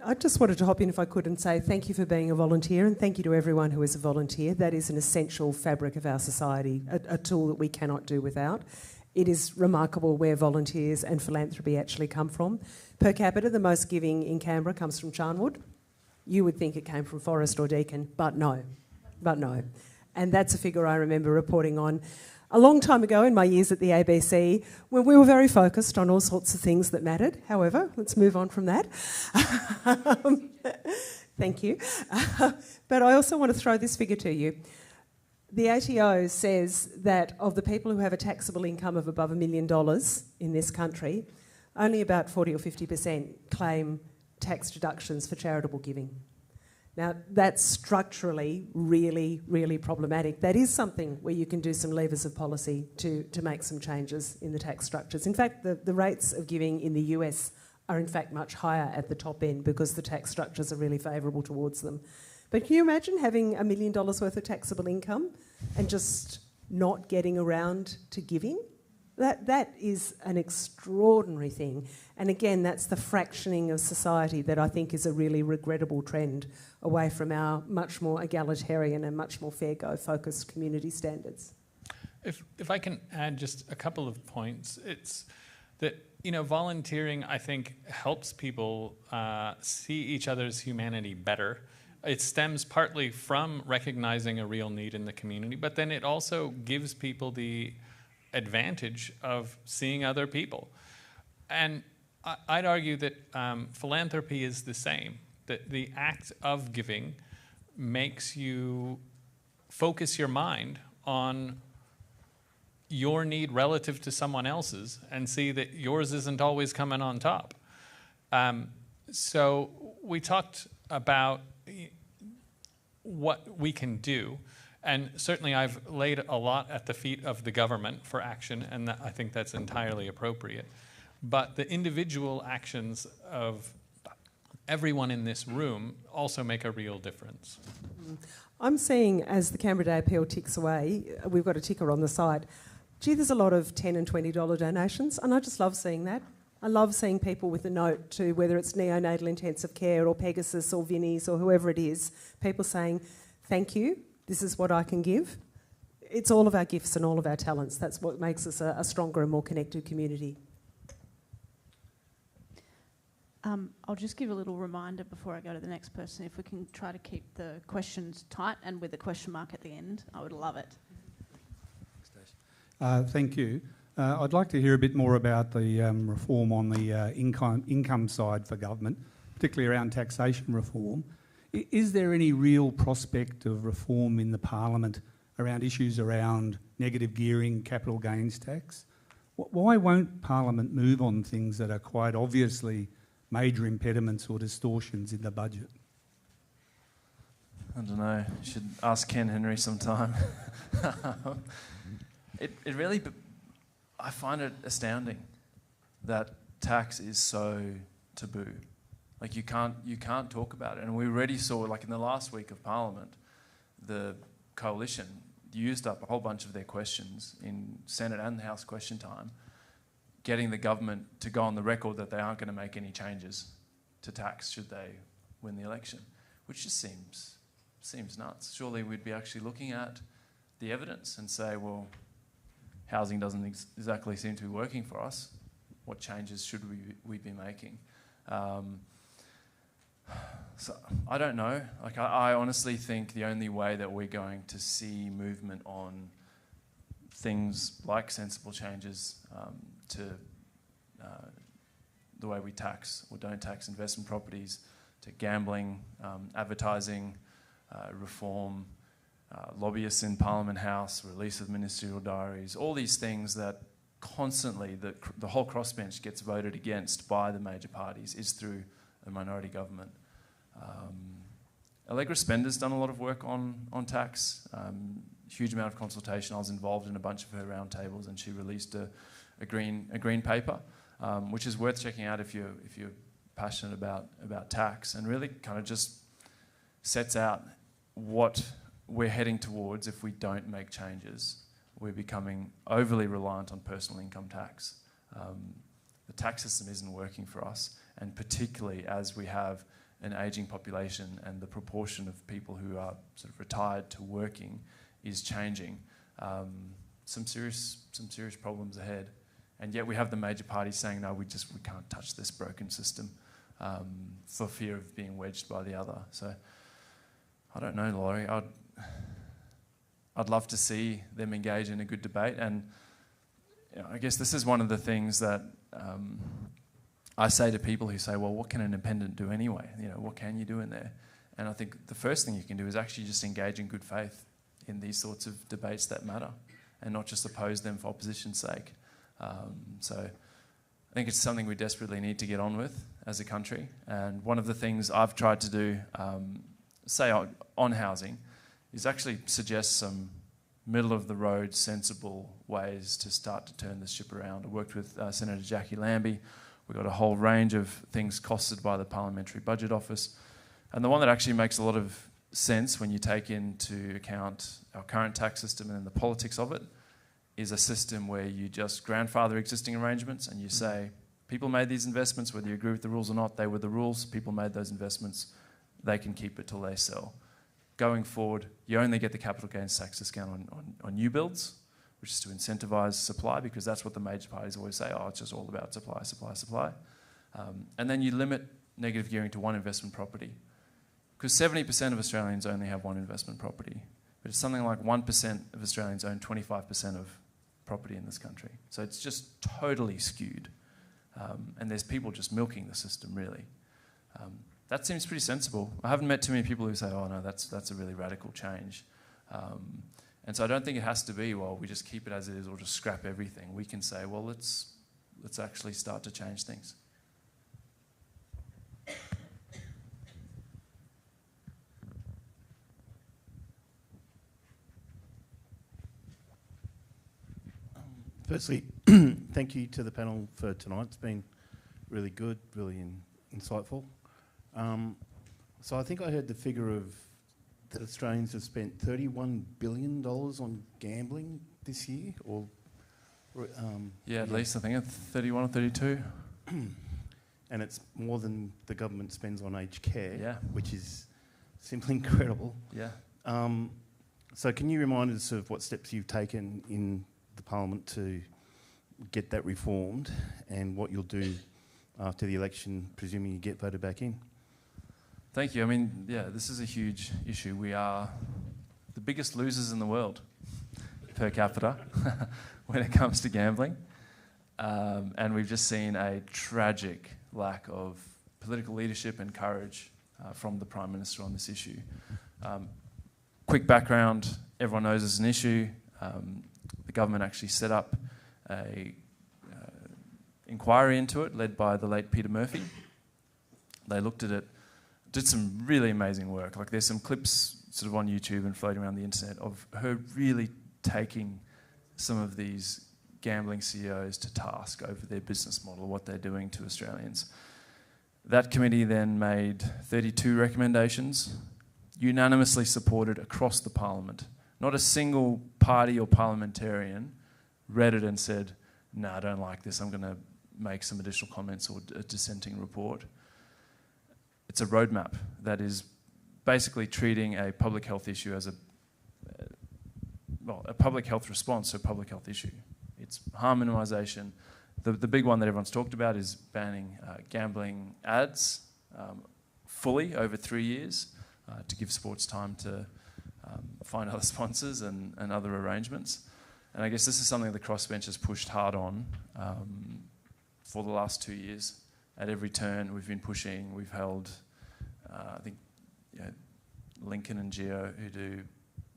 I just wanted to hop in, if I could, and say thank you for being a volunteer, and thank you to everyone who is a volunteer. That is an essential fabric of our society, a tool that we cannot do without. It is remarkable where volunteers and philanthropy actually come from. Per capita, the most giving in Canberra comes from Charnwood. You would think it came from Forest or Deakin, but no. And that's a figure I remember reporting on a long time ago in my years at the ABC, when we were very focused on all sorts of things that mattered. However, let's move on from that. Thank you. But I also want to throw this figure to you. The ATO says that of the people who have a taxable income of above $1 million in this country, only about 40 or 50% claim tax deductions for charitable giving. Now, that's structurally really, really problematic. That is something where you can do some levers of policy to make some changes in the tax structures. In fact, the rates of giving in the US are in fact much higher at the top end because the tax structures are really favourable towards them. But can you imagine having $1 million worth of taxable income and just not getting around to giving? That is an extraordinary thing. And again, that's the fractioning of society that I think is a really regrettable trend away from our much more egalitarian and much more fair-go-focused community standards. If I can add just a couple of points, it's that, volunteering, I think, helps people see each other's humanity better. It stems partly from recognizing a real need in the community, but then it also gives people the advantage of seeing other people. And I'd argue that philanthropy is the same, that the act of giving makes you focus your mind on your need relative to someone else's and see that yours isn't always coming on top. So we talked about what we can do. And certainly I've laid a lot at the feet of the government for action, and I think that's entirely appropriate. But the individual actions of everyone in this room also make a real difference. I'm seeing, as the Canberra Day Appeal ticks away, we've got a ticker on the side. Gee, there's a lot of $10 and $20 donations, and I just love seeing that. I love seeing people with a note to whether it's neonatal intensive care or Pegasus or Vinnie's or whoever it is, people saying, thank you, this is what I can give. It's all of our gifts and all of our talents. That's what makes us a stronger and more connected community. I'll just give a little reminder before I go to the next person. If we can try to keep the questions tight and with a question mark at the end, I would love it. Thank you. I'd like to hear a bit more about the reform on the income side for government, particularly around taxation reform. Is there any real prospect of reform in the Parliament around issues around negative gearing, capital gains tax? Why won't Parliament move on things that are quite obviously major impediments or distortions in the budget? I don't know. You should ask Ken Henry sometime. It really, I find it astounding that tax is so taboo. Like you can't talk about it. And we already saw, like in the last week of Parliament, the coalition used up a whole bunch of their questions in Senate and the House question time, getting the government to go on the record that they aren't going to make any changes to tax should they win the election, which just seems nuts. Surely we'd be actually looking at the evidence and say, well, housing doesn't exactly seem to be working for us. What changes should we be making? So I don't know. Like I honestly think the only way that we're going to see movement on things like sensible changes to the way we tax or don't tax investment properties, to gambling, advertising, reform, lobbyists in Parliament House, release of ministerial diaries, all these things that constantly the whole crossbench gets voted against by the major parties is through a minority government. Allegra Spender's done a lot of work on tax, huge amount of consultation. I was involved in a bunch of her roundtables, and she released a green paper, which is worth checking out if you're passionate about tax, and really kind of just sets out what we're heading towards if we don't make changes. We're becoming overly reliant on personal income tax. The tax system isn't working for us, and particularly as we have an ageing population and the proportion of people who are sort of retired to working is changing. Some serious problems ahead, and yet we have the major parties saying no, we can't touch this broken system for fear of being wedged by the other. So I don't know, Laurie. I'd love to see them engage in a good debate, and I guess this is one of the things that I say to people who say, well, what can an independent do anyway? What can you do in there? And I think the first thing you can do is actually just engage in good faith in these sorts of debates that matter, and not just oppose them for opposition's sake. So I think it's something we desperately need to get on with as a country. And one of the things I've tried to do, say on housing, is actually suggest some middle-of-the-road, sensible ways to start to turn this ship around. I worked with Senator Jackie Lambie. We got a whole range of things costed by the Parliamentary Budget Office. And the one that actually makes a lot of sense when you take into account our current tax system and the politics of it is a system where you just grandfather existing arrangements and you say, people made these investments, whether you agree with the rules or not, they were the rules, people made those investments, they can keep it till they sell. Going forward, you only get the capital gains tax discount on new builds, which is to incentivise supply, because that's what the major parties always say, it's just all about supply, supply, supply. And then you limit negative gearing to one investment property, because 70% of Australians only have one investment property, but it's something like 1% of Australians own 25% of property in this country. So it's just totally skewed. And there's people just milking the system, really. That seems pretty sensible. I haven't met too many people who say, oh no, that's a really radical change. And so I don't think it has to be, well, we just keep it as it is or just scrap everything. We can say, well, let's actually start to change things. Firstly, thank you to the panel for tonight. It's been really good, really insightful. So I think I heard the figure of that Australians have spent $31 billion on gambling this year, or at least I think it's 31 or 32. and it's more than the government spends on aged care, Yeah. which is simply incredible. Yeah. So can you remind us of what steps you've taken in the Parliament to get that reformed, and what you'll do after the election, presuming you get voted back in? Thank you. I mean, yeah, this is a huge issue. We are the biggest losers in the world per capita when it comes to gambling. And we've just seen a tragic lack of political leadership and courage from the Prime Minister on this issue. Quick background, everyone knows it's an issue. The government actually set up a inquiry into it, led by the late Peter Murphy. They looked at it, did some really amazing work. Like, there's some clips sort of on YouTube and floating around the internet of her really taking some of these gambling CEOs to task over their business model, what they're doing to Australians. That committee then made 32 recommendations, unanimously supported across the Parliament. Not a single party or parliamentarian read it and said, "No, I don't like this, I'm going to make some additional comments or a dissenting report." It's a roadmap that is basically treating a public health issue as a public health response to a public health issue. It's harm minimisation. The big one that everyone's talked about is banning gambling ads fully over 3 years to give sports time to find other sponsors and other arrangements. And I guess this is something the crossbench has pushed hard on for the last 2 years. At every turn we've been pushing. We've held, I think, Lincoln and Geo, who do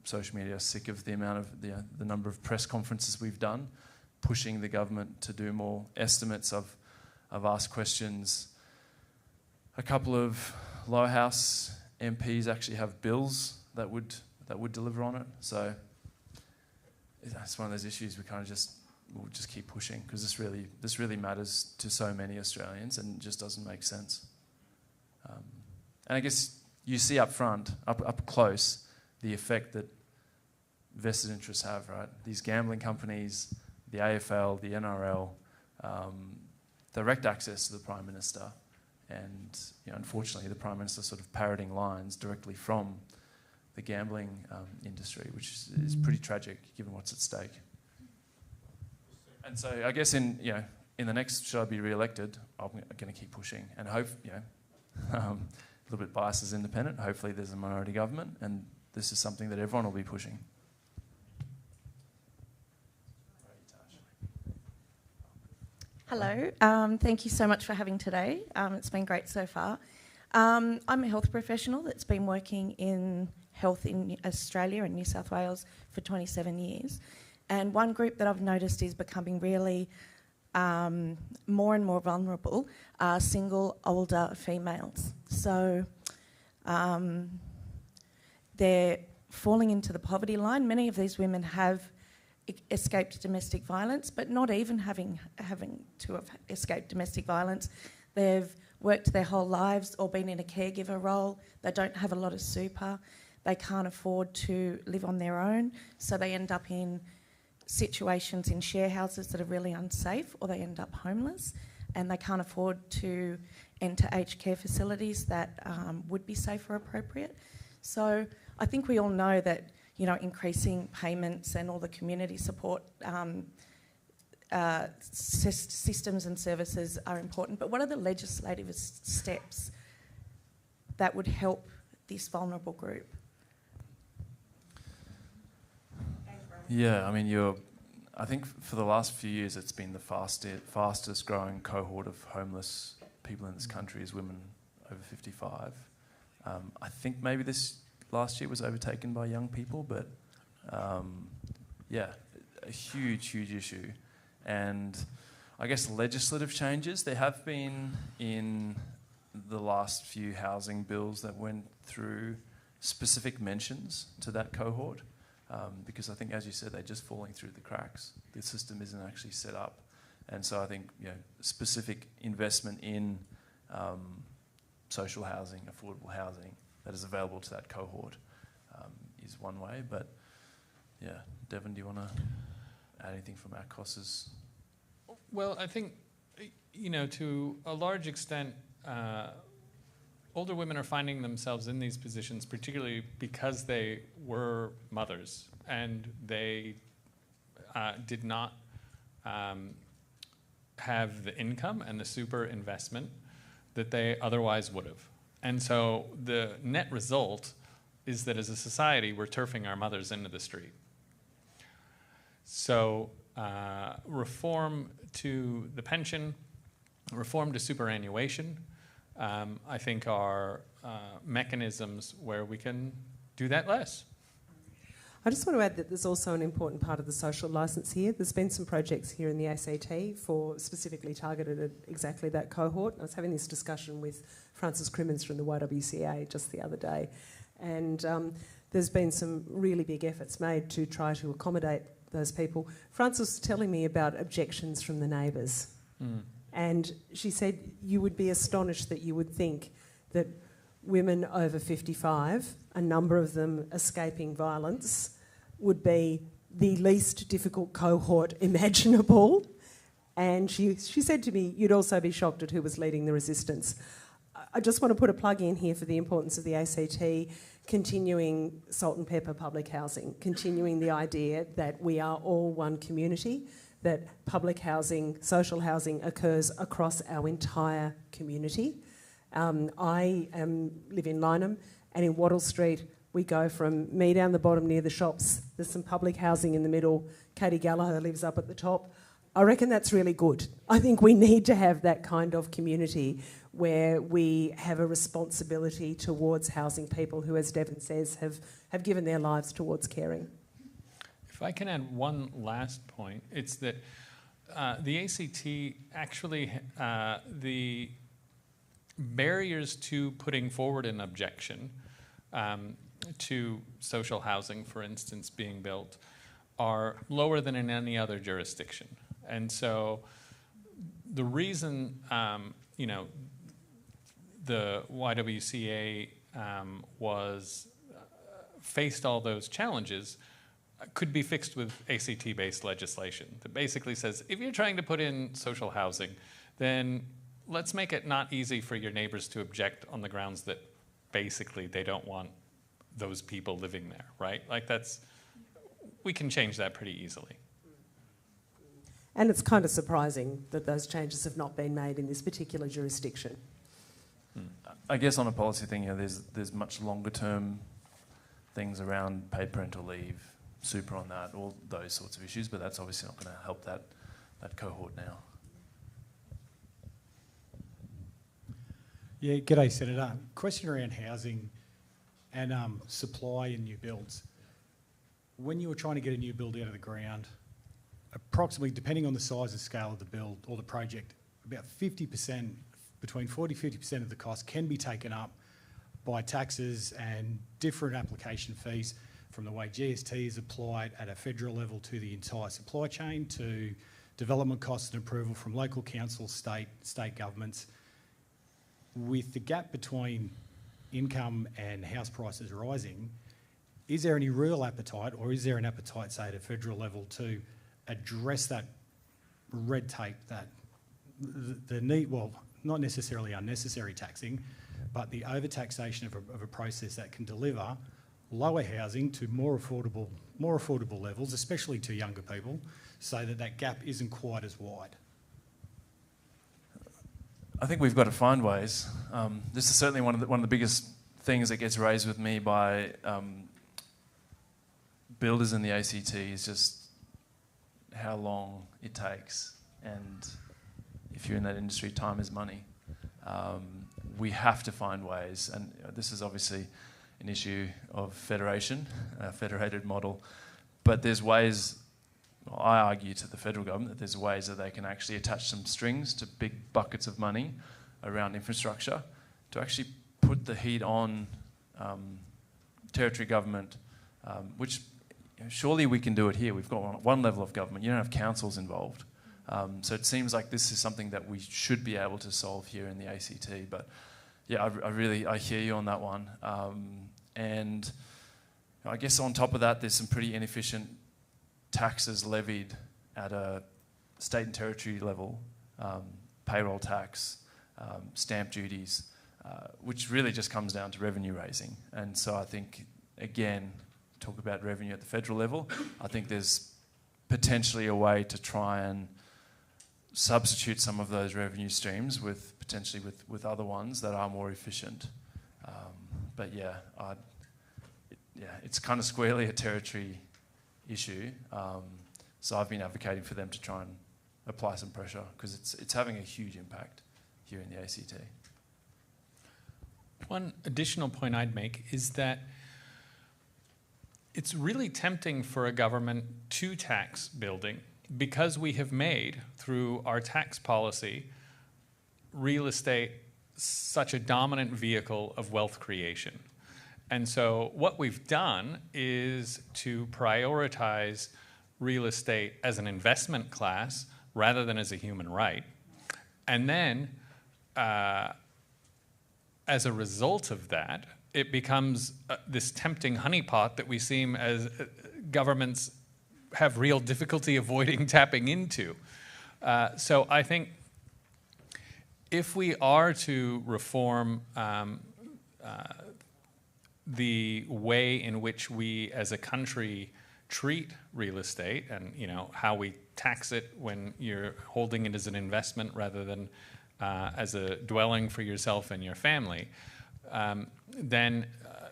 social media, are sick of the amount of the number of press conferences we've done, pushing the government to do more estimates. I've asked questions. A couple of lower house MPs actually have bills that would deliver on it. So it's one of those issues we'll just keep pushing, because this really matters to so many Australians, and it just doesn't make sense. And I guess you see up front, up close, the effect that vested interests have, right? These gambling companies, the AFL, the NRL, direct access to the Prime Minister, and unfortunately the Prime Minister sort of parroting lines directly from the gambling industry, which is pretty tragic given what's at stake. And so I guess in the next, should I be re-elected, I'm going to keep pushing and hope, a little bit biased as independent, hopefully there's a minority government, and this is something that everyone will be pushing. Hello, thank you so much for having today. It's been great so far. I'm a health professional that's been working in health in Australia and New South Wales for 27 years. And one group that I've noticed is becoming really more and more vulnerable are single older females. So they're falling into the poverty line. Many of these women have escaped domestic violence, but not even having to have escaped domestic violence. They've worked their whole lives or been in a caregiver role. They don't have a lot of super. They can't afford to live on their own, so they end up in situations in share houses that are really unsafe, or they end up homeless, and they can't afford to enter aged care facilities that would be safe or appropriate. So I think we all know that increasing payments and all the community support systems and services are important, but what are the legislative steps that would help this vulnerable group? Yeah, I mean, I think for the last few years it's been the fastest growing cohort of homeless people in this country is women over 55. I think maybe this last year was overtaken by young people, but a huge issue. And I guess legislative changes, there have been in the last few housing bills that went through specific mentions to that cohort, because I think, as you said, they're just falling through the cracks. The system isn't actually set up. And so I think specific investment in social housing, affordable housing that is available to that cohort is one way. But yeah, Devin, do you want to add anything from our costs? Well, I think, to a large extent, older women are finding themselves in these positions, particularly because they were mothers and they did not have the income and the super investment that they otherwise would have. And so the net result is that as a society, we're turfing our mothers into the street. So reform to the pension, reform to superannuation, I think are mechanisms where we can do that less. I just want to add that there's also an important part of the social licence here. There's been some projects here in the ACT for specifically targeted at exactly that cohort. I was having this discussion with Francis Crimmins from the YWCA just the other day, and there's been some really big efforts made to try to accommodate those people. Francis was telling me about objections from the neighbours. And she said you would be astonished that you would think that women over 55, a number of them escaping violence, would be the least difficult cohort imaginable. And she said to me, you'd also be shocked at who was leading the resistance. I just want to put a plug in here for the importance of the ACT continuing salt and pepper public housing, continuing the idea that we are all one community, that public housing, social housing occurs across our entire community. I live in Lynham, and in Wattle Street we go from me down the bottom near the shops, there's some public housing in the middle, Katie Gallagher lives up at the top. I reckon that's really good. I think we need to have that kind of community where we have a responsibility towards housing people who, as Devin says, have given their lives towards caring. If I can add one last point, it's that the ACT actually, the barriers to putting forward an objection to social housing, for instance, being built, are lower than in any other jurisdiction. And so the reason, the YWCA faced all those challenges could be fixed with ACT-based legislation that basically says, if you're trying to put in social housing, then let's make it not easy for your neighbors to object on the grounds that basically they don't want those people living there, right? Like we can change that pretty easily. And it's kind of surprising that those changes have not been made in this particular jurisdiction. I guess on a policy thing, there's much longer term things around paid parental leave, super on that, all those sorts of issues, but that's obviously not going to help that cohort now. Yeah, g'day Senator. Question around housing and supply in new builds. When you were trying to get a new build out of the ground, approximately, depending on the size and scale of the build or the project, about 50%, between 40-50% of the cost can be taken up by taxes and different application fees, from the way GST is applied at a federal level to the entire supply chain, to development costs and approval from local councils, state governments. With the gap between income and house prices rising, is there any real appetite, or is there an appetite, say, at a federal level to address that red tape, that the need, well, not necessarily unnecessary taxing, but the overtaxation of a process that can deliver lower housing to more affordable levels, especially to younger people, so that that gap isn't quite as wide? I think we've got to find ways. This is certainly one of the biggest things that gets raised with me by builders in the ACT is just how long it takes, and if you're in that industry, time is money. We have to find ways, and this is obviously an issue of federation, a federated model, but there's ways, well, I argue to the federal government that there's ways that they can actually attach some strings to big buckets of money around infrastructure to actually put the heat on territory government, which surely we can do it here. We've got one level of government. You don't have councils involved. So it seems like this is something that we should be able to solve here in the ACT. But yeah, I hear you on that one. And I guess on top of that, there's some pretty inefficient taxes levied at a state and territory level payroll tax, stamp duties, which really just comes down to revenue raising. And so I think, again, talk about revenue at the federal level, I think there's potentially a way to try and substitute some of those revenue streams with potentially with other ones that are more efficient. But yeah, it's kind of squarely a territory issue. So I've been advocating for them to try and apply some pressure because it's having a huge impact here in the ACT. One additional point I'd make is that it's really tempting for a government to tax building because we have made, through our tax policy, real estate such a dominant vehicle of wealth creation. And so what we've done is to prioritize real estate as an investment class rather than as a human right. And then, as a result of that, it becomes this tempting honeypot that we seem as governments have real difficulty avoiding tapping into. So I think if we are to reform the way in which we as a country treat real estate and how we tax it when you're holding it as an investment rather than as a dwelling for yourself and your family, then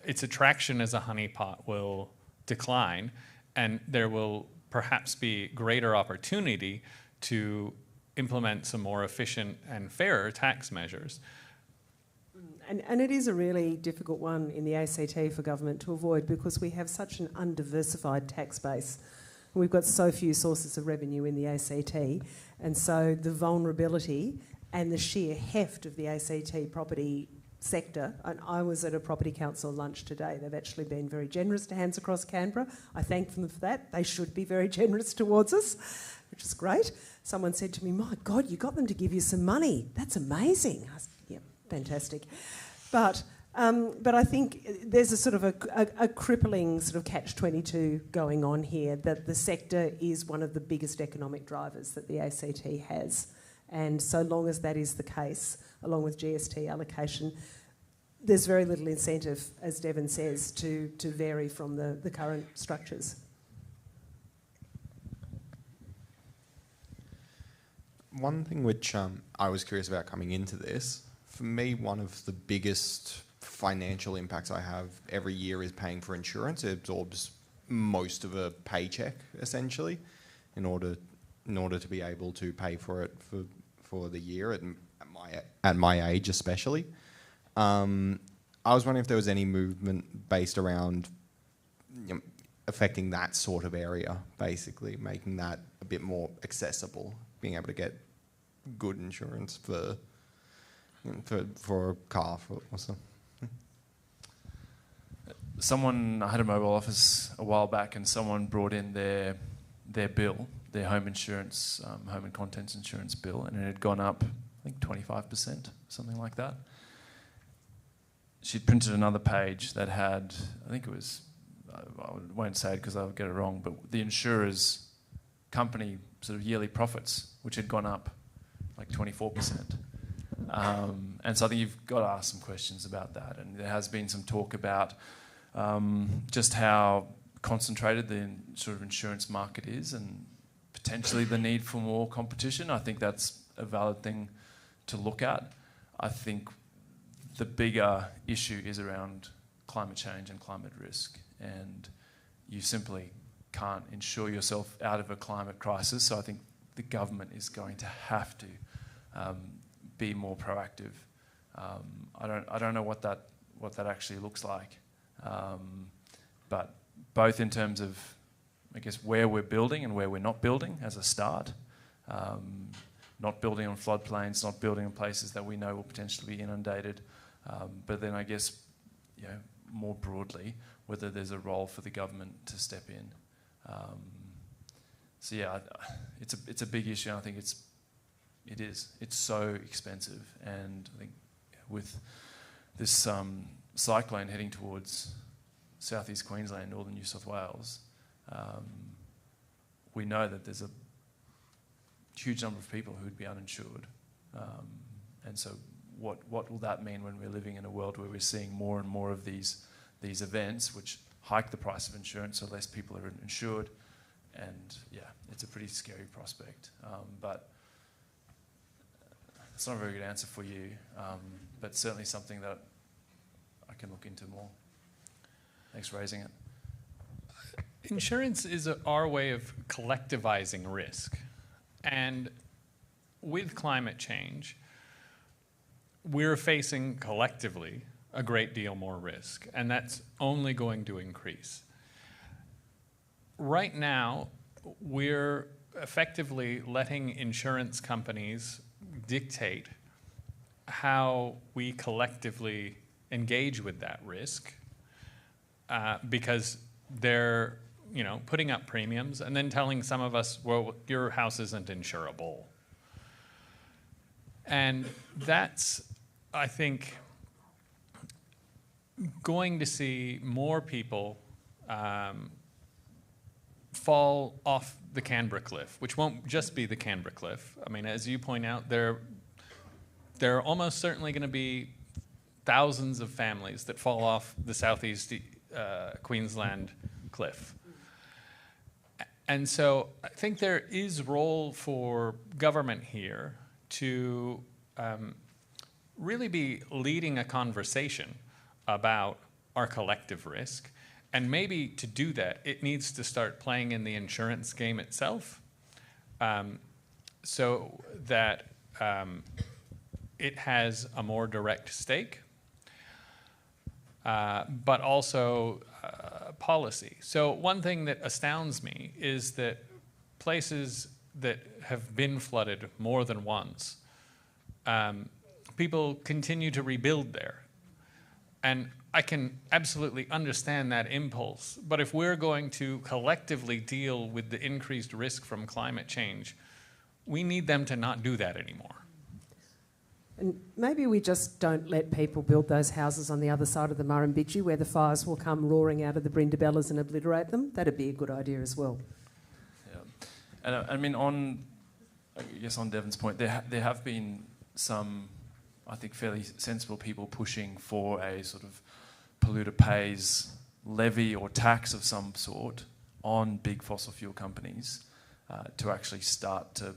its attraction as a honeypot will decline, and there will perhaps be greater opportunity to implement some more efficient and fairer tax measures. And it is a really difficult one in the ACT for government to avoid because we have such an undiversified tax base. We've got so few sources of revenue in the ACT, and so the vulnerability and the sheer heft of the ACT property sector, and I was at a property council lunch today. They've actually been very generous to Hands Across Canberra. I thank them for that. They should be very generous towards us, which is great. Someone said to me, "My God, you got them to give you some money. That's amazing." I said, "Yeah, fantastic." But I think there's a sort of a crippling sort of catch-22 going on here, that the sector is one of the biggest economic drivers that the ACT has. And so long as that is the case, along with GST allocation, there's very little incentive, as Devin says, to vary from the current structures. One thing which I was curious about coming into this, for me, one of the biggest financial impacts I have every year is paying for insurance. It absorbs most of a paycheck, essentially, in order to be able to pay for it for the year at my age, especially. I was wondering if there was any movement based around affecting that sort of area, basically making that a bit more accessible, being able to get good insurance for a car or something. I had a mobile office a while back, and someone brought in their bill, their home insurance, home and contents insurance bill, and it had gone up, I think 25%, something like that. She'd printed another page that had, I think it was, I won't say it because I'll get it wrong, but the insurer's company sort of yearly profits, which had gone up like 24%. And so I think you've got to ask some questions about that. And there has been some talk about just how concentrated the sort of insurance market is and potentially the need for more competition. I think that's a valid thing to look at. I think the bigger issue is around climate change and climate risk. And you simply can't insure yourself out of a climate crisis. So I think the government is going to have to be more proactive. I don't know what that actually looks like, but both in terms of, I guess, where we're building and where we're not building as a start, not building on floodplains, not building in places that we know will potentially be inundated, but then I guess, more broadly, whether there's a role for the government to step in. So yeah, it's a big issue. And I think it's so expensive, and I think with this cyclone heading towards southeast Queensland, northern New South Wales, we know that there's a huge number of people who would be uninsured And so what will that mean when we're living in a world where we're seeing more and more of these events which hike the price of insurance so less people are insured? And yeah, it's a pretty scary prospect. But it's not a very good answer for you, but certainly something that I can look into more. Thanks for raising it. Insurance is our way of collectivizing risk. And with climate change, we're facing collectively a great deal more risk, and that's only going to increase. Right now, we're effectively letting insurance companies dictate how we collectively engage with that risk, because they're, putting up premiums and then telling some of us, well, your house isn't insurable. And that's, I think, going to see more people fall off the Canberra cliff, which won't just be the Canberra cliff. I mean, as you point out, there are almost certainly going to be thousands of families that fall off the southeast Queensland cliff. And so I think there is role for government here to really be leading a conversation about our collective risk. And maybe to do that, it needs to start playing in the insurance game itself, so that it has a more direct stake, but also policy. So one thing that astounds me is that places that have been flooded more than once, people continue to rebuild there. And I can absolutely understand that impulse. But if we're going to collectively deal with the increased risk from climate change, we need them to not do that anymore. And maybe we just don't let people build those houses on the other side of the Murrumbidgee where the fires will come roaring out of the Brindabellas and obliterate them. That'd be a good idea as well. Yeah. And I mean, on Devin's point, there have been some, I think, fairly sensible people pushing for a sort of polluter pays levy or tax of some sort on big fossil fuel companies to actually start to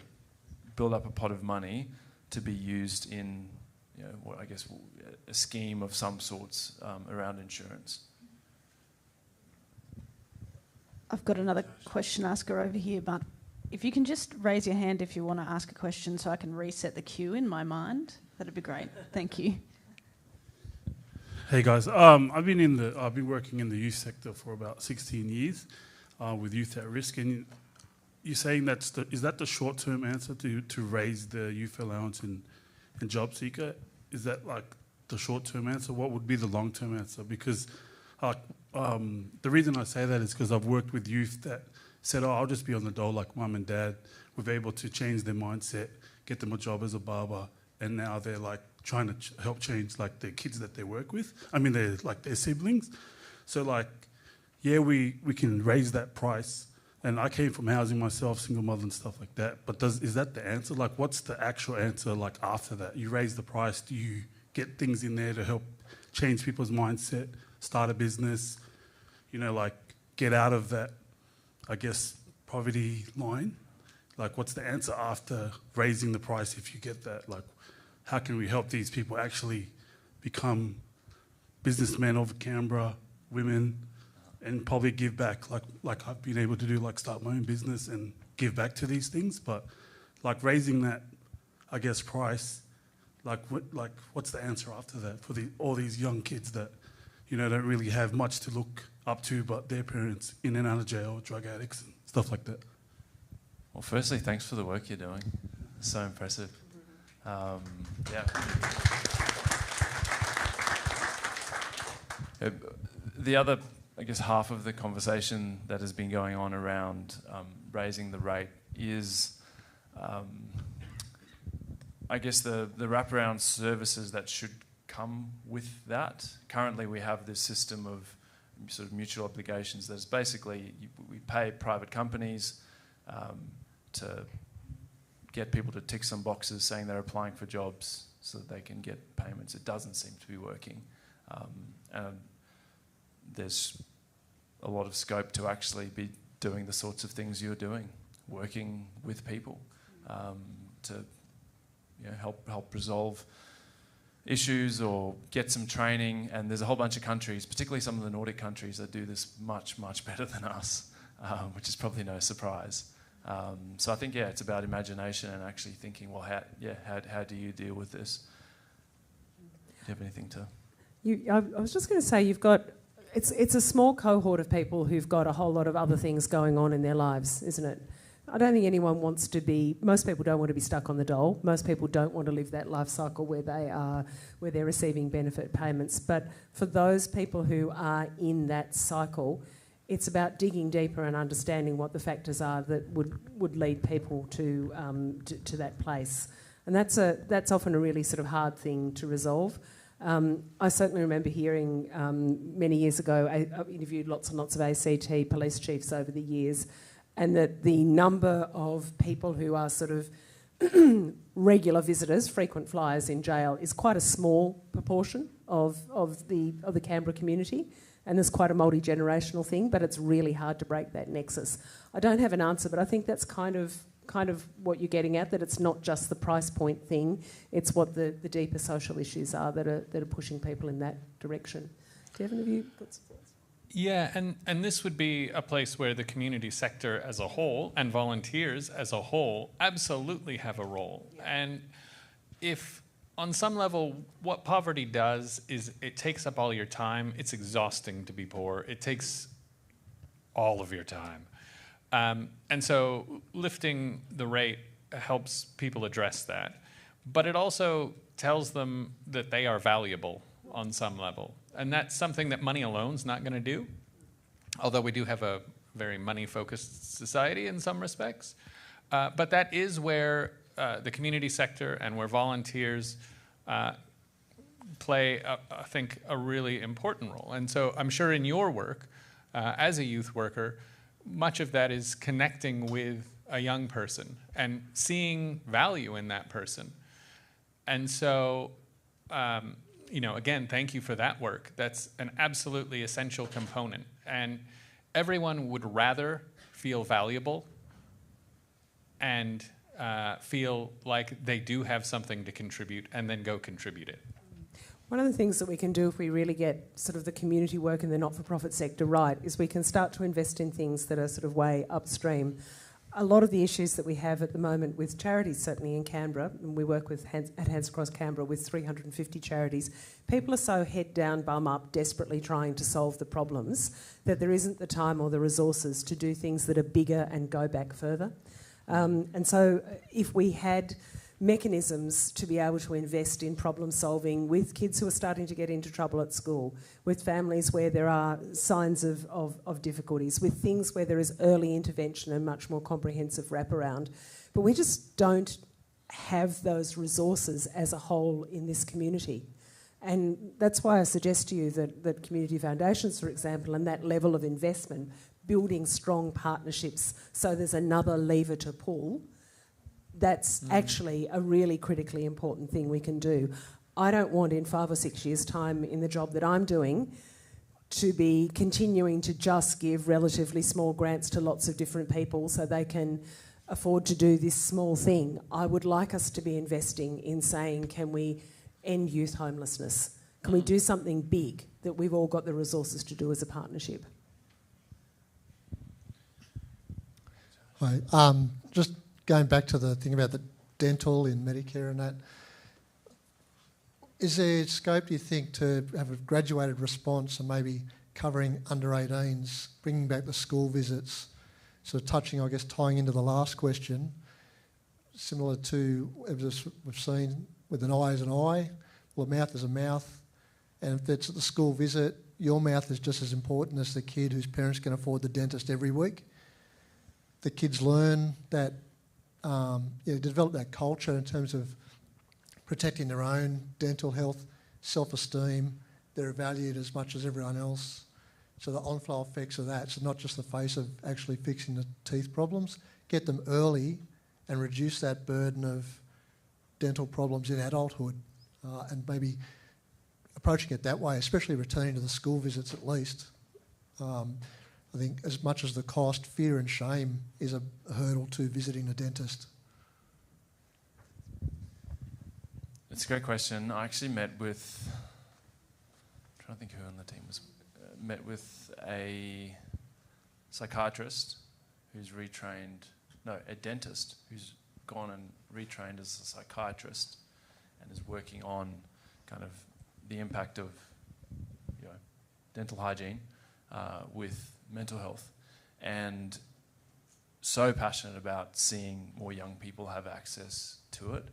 build up a pot of money to be used in, a scheme of some sorts around insurance. I've got another question asker over here, but if you can just raise your hand if you want to ask a question so I can reset the queue in my mind, that'd be great. Thank you. Hey guys, I've been working in the youth sector for about 16 years with youth at risk, and you're saying is that the short-term answer to raise the youth allowance in job seeker? Is that like the short-term answer? What would be the long-term answer? Because the reason I say that is because I've worked with youth that said, I'll just be on the dole like mum and dad. We're able to change their mindset, get them a job as a barber, and now they're like trying to help change like the kids that they work with. I mean, they're like their siblings. So like, yeah, we can raise that price. And I came from housing myself, single mother and stuff like that. But is that the answer? Like, what's the actual answer like after that? You raise the price, do you get things in there to help change people's mindset, start a business, like get out of that, I guess, poverty line? Like, what's the answer after raising the price if you get that? Like, how can we help these people actually become businessmen of Canberra, women, and probably give back like I've been able to do, like start my own business and give back to these things? But like raising that, I guess, price, what's the answer after that for all these young kids that, don't really have much to look up to but their parents in and out of jail, drug addicts and stuff like that? Well, firstly, thanks for the work you're doing. It's so impressive. The other, I guess, half of the conversation that has been going on around raising the rate is, I guess, the wraparound services that should come with that. Currently, we have this system of sort of mutual obligations that is basically we pay private companies to get people to tick some boxes saying they're applying for jobs so that they can get payments. It doesn't seem to be working. And there's a lot of scope to actually be doing the sorts of things you're doing, working with people to help resolve issues or get some training. And there's a whole bunch of countries, particularly some of the Nordic countries, that do this much, much better than us, which is probably no surprise. So I think, it's about imagination and actually thinking, well, how do you deal with this? Do you have anything to... I was just going to say, you've got... It's a small cohort of people who've got a whole lot of other things going on in their lives, isn't it? I don't think anyone wants to be... Most people don't want to be stuck on the dole. Most people don't want to live that life cycle where they're receiving benefit payments. But for those people who are in that cycle, it's about digging deeper and understanding what the factors are that would lead people to that place. And that's often a really sort of hard thing to resolve. I certainly remember hearing many years ago, I've interviewed lots and lots of ACT police chiefs over the years, and that the number of people who are sort of regular visitors, frequent flyers in jail, is quite a small proportion of the Canberra community, and there's quite a multi-generational thing, but it's really hard to break that nexus. I don't have an answer, but I think that's kind of what you're getting at, that it's not just the price point thing, it's what the deeper social issues are that are pushing people in that direction. Devin, have you got some thoughts? Yeah, and this would be a place where the community sector as a whole and volunteers as a whole absolutely have a role. And if, on some level, what poverty does is it takes up all your time. It's exhausting to be poor. It takes all of your time. And so lifting the rate helps people address that. But it also tells them that they are valuable on some level. And that's something that money alone is not going to do, although we do have a very money-focused society in some respects. But that is where the community sector and where volunteers play, I think, a really important role. And so I'm sure in your work as a youth worker, much of that is connecting with a young person and seeing value in that person. And so, again, thank you for that work. That's an absolutely essential component. And everyone would rather feel valuable and feel like they do have something to contribute and then go contribute it. One of the things that we can do if we really get sort of the community work in the not-for-profit sector right is we can start to invest in things that are sort of way upstream. A lot of the issues that we have at the moment with charities, certainly in Canberra, and we work with at Hands Across Canberra with 350 charities, people are so head down, bum up, desperately trying to solve the problems that there isn't the time or the resources to do things that are bigger and go back further. And so if we had mechanisms to be able to invest in problem solving with kids who are starting to get into trouble at school, with families where there are signs of difficulties, with things where there is early intervention and much more comprehensive wraparound. But we just don't have those resources as a whole in this community. And that's why I suggest to you that community foundations, for example, and that level of investment, building strong partnerships so there's another lever to pull, that's actually a really critically important thing we can do. I don't want in 5 or 6 years' time in the job that I'm doing to be continuing to just give relatively small grants to lots of different people so they can afford to do this small thing. I would like us to be investing in saying, can we end youth homelessness? Can we do something big that we've all got the resources to do as a partnership? Hi. Just going back to the thing about the dental in Medicare and that, is there scope, do you think, to have a graduated response and maybe covering under 18s, bringing back the school visits, sort of touching, I guess, tying into the last question, similar to, as we've seen, with an eye is an eye, well, a mouth is a mouth, and if it's at the school visit, your mouth is just as important as the kid whose parents can afford the dentist every week. The kids learn that, develop that culture in terms of protecting their own dental health, self-esteem. They're valued as much as everyone else. So the on-flow effects of that, so not just the face of actually fixing the teeth problems, get them early and reduce that burden of dental problems in adulthood, and maybe approaching it that way, especially returning to the school visits at least. I think as much as the cost, fear and shame is a hurdle to visiting a dentist. It's a great question. I actually met with, I'm trying to think who on the team was, met with a psychiatrist who's a dentist who's gone and retrained as a psychiatrist and is working on kind of the impact of dental hygiene with mental health, and so passionate about seeing more young people have access to it.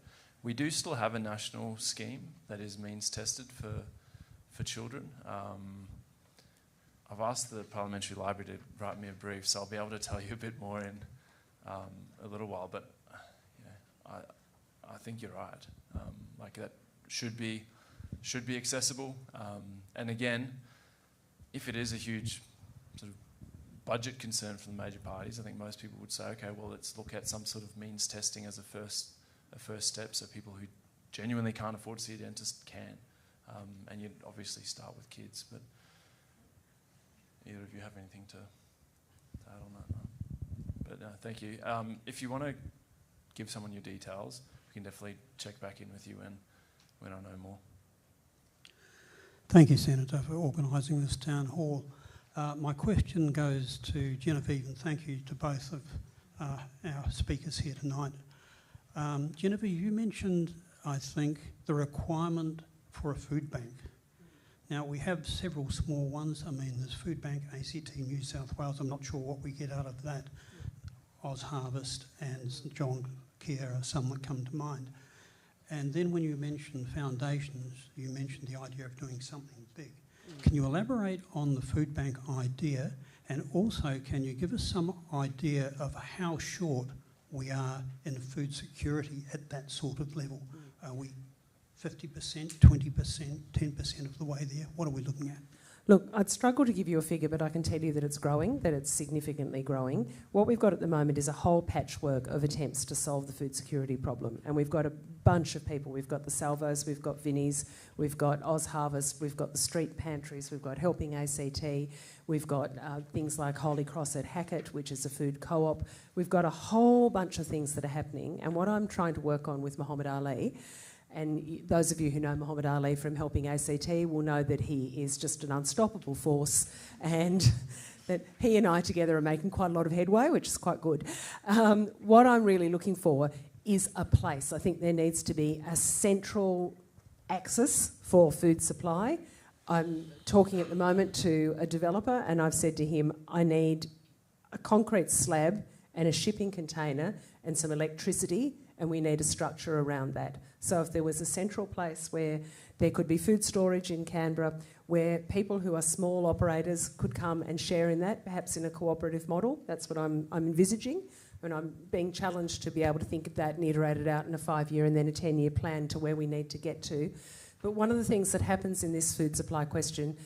We do still have a national scheme that is means tested for children. I've asked the Parliamentary Library to write me a brief, so I'll be able to tell you a bit more in a little while. But I think you're right. Like that should be accessible. And again, if it is a huge sort of budget concern for the major parties, I think most people would say, okay, well, let's look at some sort of means testing as a first step, so people who genuinely can't afford to see a dentist can. And you'd obviously start with kids, but either of you have anything to add on that? No. But thank you. If you want to give someone your details, we can definitely check back in with you when I know more. Thank you, Senator, for organising this town hall. My question goes to Genevieve, and thank you to both of our speakers here tonight. Genevieve, you mentioned, I think, the requirement for a food bank. Now, we have several small ones. I mean, there's Food Bank, ACT, New South Wales. I'm not sure what we get out of that. Oz Harvest and St John Care are some that come to mind. And then when you mentioned foundations, you mentioned the idea of doing something big. Can you elaborate on the food bank idea, and also can you give us some idea of how short we are in food security at that sort of level? Are we 50%, 20%, 10% of the way there? What are we looking at? Look, I'd struggle to give you a figure, but I can tell you that it's growing, that it's significantly growing. What we've got at the moment is a whole patchwork of attempts to solve the food security problem. And we've got a bunch of people. We've got the Salvos, we've got Vinnie's, we've got Oz Harvest, we've got the street pantries, we've got Helping ACT, we've got things like Holy Cross at Hackett, which is a food co-op. We've got a whole bunch of things that are happening. And what I'm trying to work on with Muhammad Ali, and those of you who know Muhammad Ali from Helping ACT will know that he is just an unstoppable force, and that he and I together are making quite a lot of headway, which is quite good. What I'm really looking for is a place. I think there needs to be a central axis for food supply. I'm talking at the moment to a developer, and I've said to him, I need a concrete slab and a shipping container and some electricity, and we need a structure around that. So if there was a central place where there could be food storage in Canberra, where people who are small operators could come and share in that, perhaps in a cooperative model, that's what I'm envisaging. And I'm being challenged to be able to think of that and iterate it out in a 5-year and then a 10-year plan to where we need to get to. But one of the things that happens in this food supply question,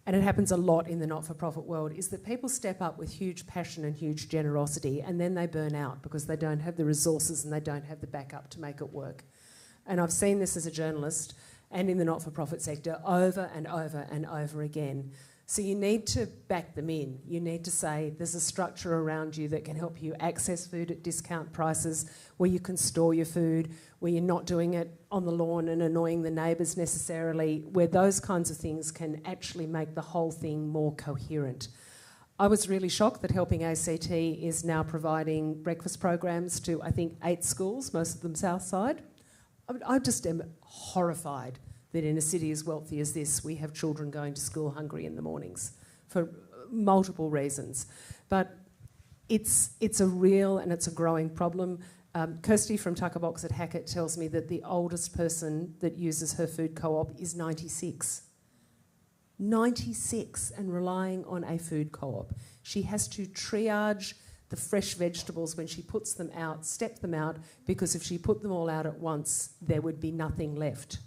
and it happens a lot in the not-for-profit world, is that people step up with huge passion and huge generosity, and then they burn out because they don't have the resources and they don't have the backup to make it work. And I've seen this as a journalist and in the not-for-profit sector over and over and over again. So you need to back them in. You need to say there's a structure around you that can help you access food at discount prices, where you can store your food, where you're not doing it on the lawn and annoying the neighbours necessarily, where those kinds of things can actually make the whole thing more coherent. I was really shocked that Helping ACT is now providing breakfast programs to, I think, 8 schools, most of them south side. I just am horrified that in a city as wealthy as this, we have children going to school hungry in the mornings for multiple reasons. But it's a real and it's a growing problem. Kirsty from Tucker Box at Hackett tells me that the oldest person that uses her food co-op is 96. 96 and relying on a food co-op. She has to triage the fresh vegetables when she puts them out, step them out, because if she put them all out at once, there would be nothing left.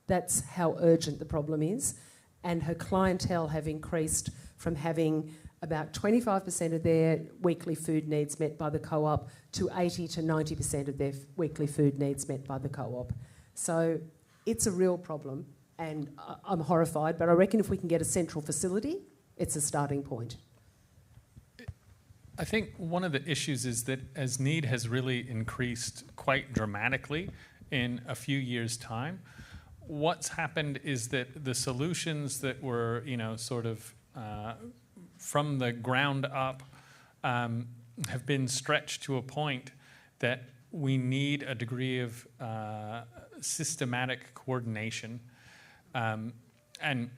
That's how urgent the problem is. And her clientele have increased from having about 25% of their weekly food needs met by the co-op to 80 to 90% of their weekly food needs met by the co-op. So it's a real problem, and I'm horrified, but I reckon if we can get a central facility, it's a starting point. I think one of the issues is that as need has really increased quite dramatically in a few years' time, what's happened is that the solutions that were, sort of from the ground up have been stretched to a point that we need a degree of systematic coordination. And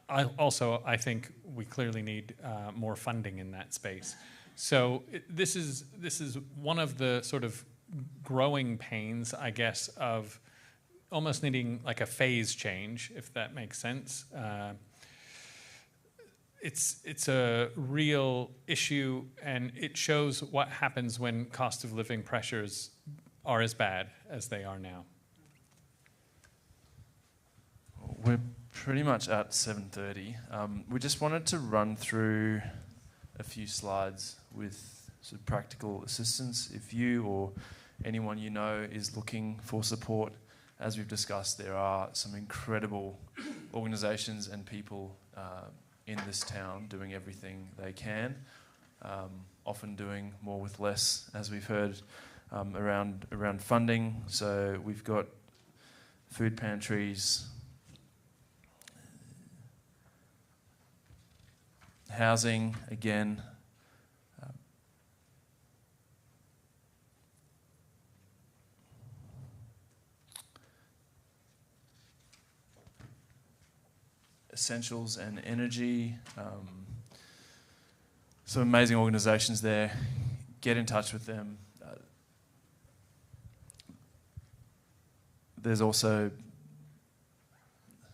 I think we clearly need more funding in that space. So this is one of the sort of growing pains, I guess, of almost needing like a phase change, if that makes sense. It's a real issue, and it shows what happens when cost of living pressures are as bad as they are now. We're pretty much at 7:30. We just wanted to run through a few slides with sort of practical assistance. If you or anyone you know is looking for support, as we've discussed, there are some incredible organisations and people in this town doing everything they can, often doing more with less, as we've heard around funding. So we've got food pantries, housing, again, essentials and energy. Some amazing organisations there. Get in touch with them. There's also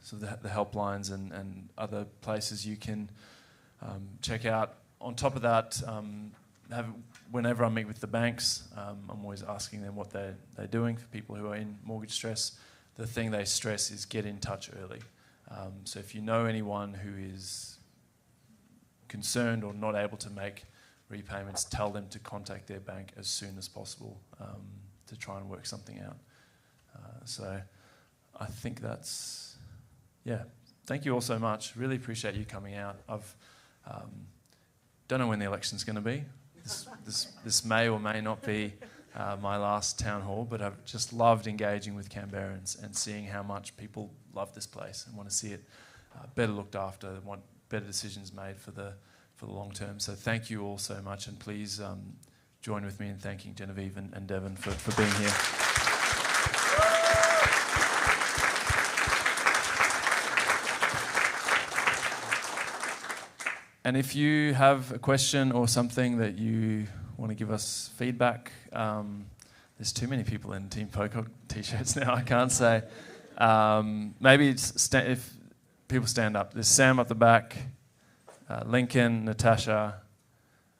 sort of the helplines and other places you can check out. On top of that, whenever I meet with the banks, I'm always asking them what they're doing for people who are in mortgage stress. The thing they stress is get in touch early. So if you know anyone who is concerned or not able to make repayments, tell them to contact their bank as soon as possible to try and work something out. So I think that's, thank you all so much. Really appreciate you coming out. I've don't know when the election's going to be. This may or may not be my last town hall, but I've just loved engaging with Canberrans and seeing how much people love this place and want to see it better looked after, want better decisions made for the long term. So thank you all so much, and please join with me in thanking Genevieve and Devin for being here. And if you have a question or something that you want to give us feedback, there's too many people in Team Pocock t-shirts now, I can't say. Maybe if people stand up. There's Sam at the back, Lincoln, Natasha,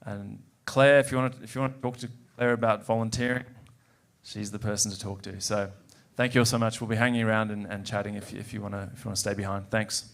and Claire. If you want to talk to Claire about volunteering, she's the person to talk to. So thank you all so much. We'll be hanging around and chatting if you want to stay behind. Thanks.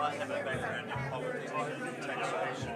I have a background in poverty and taxation.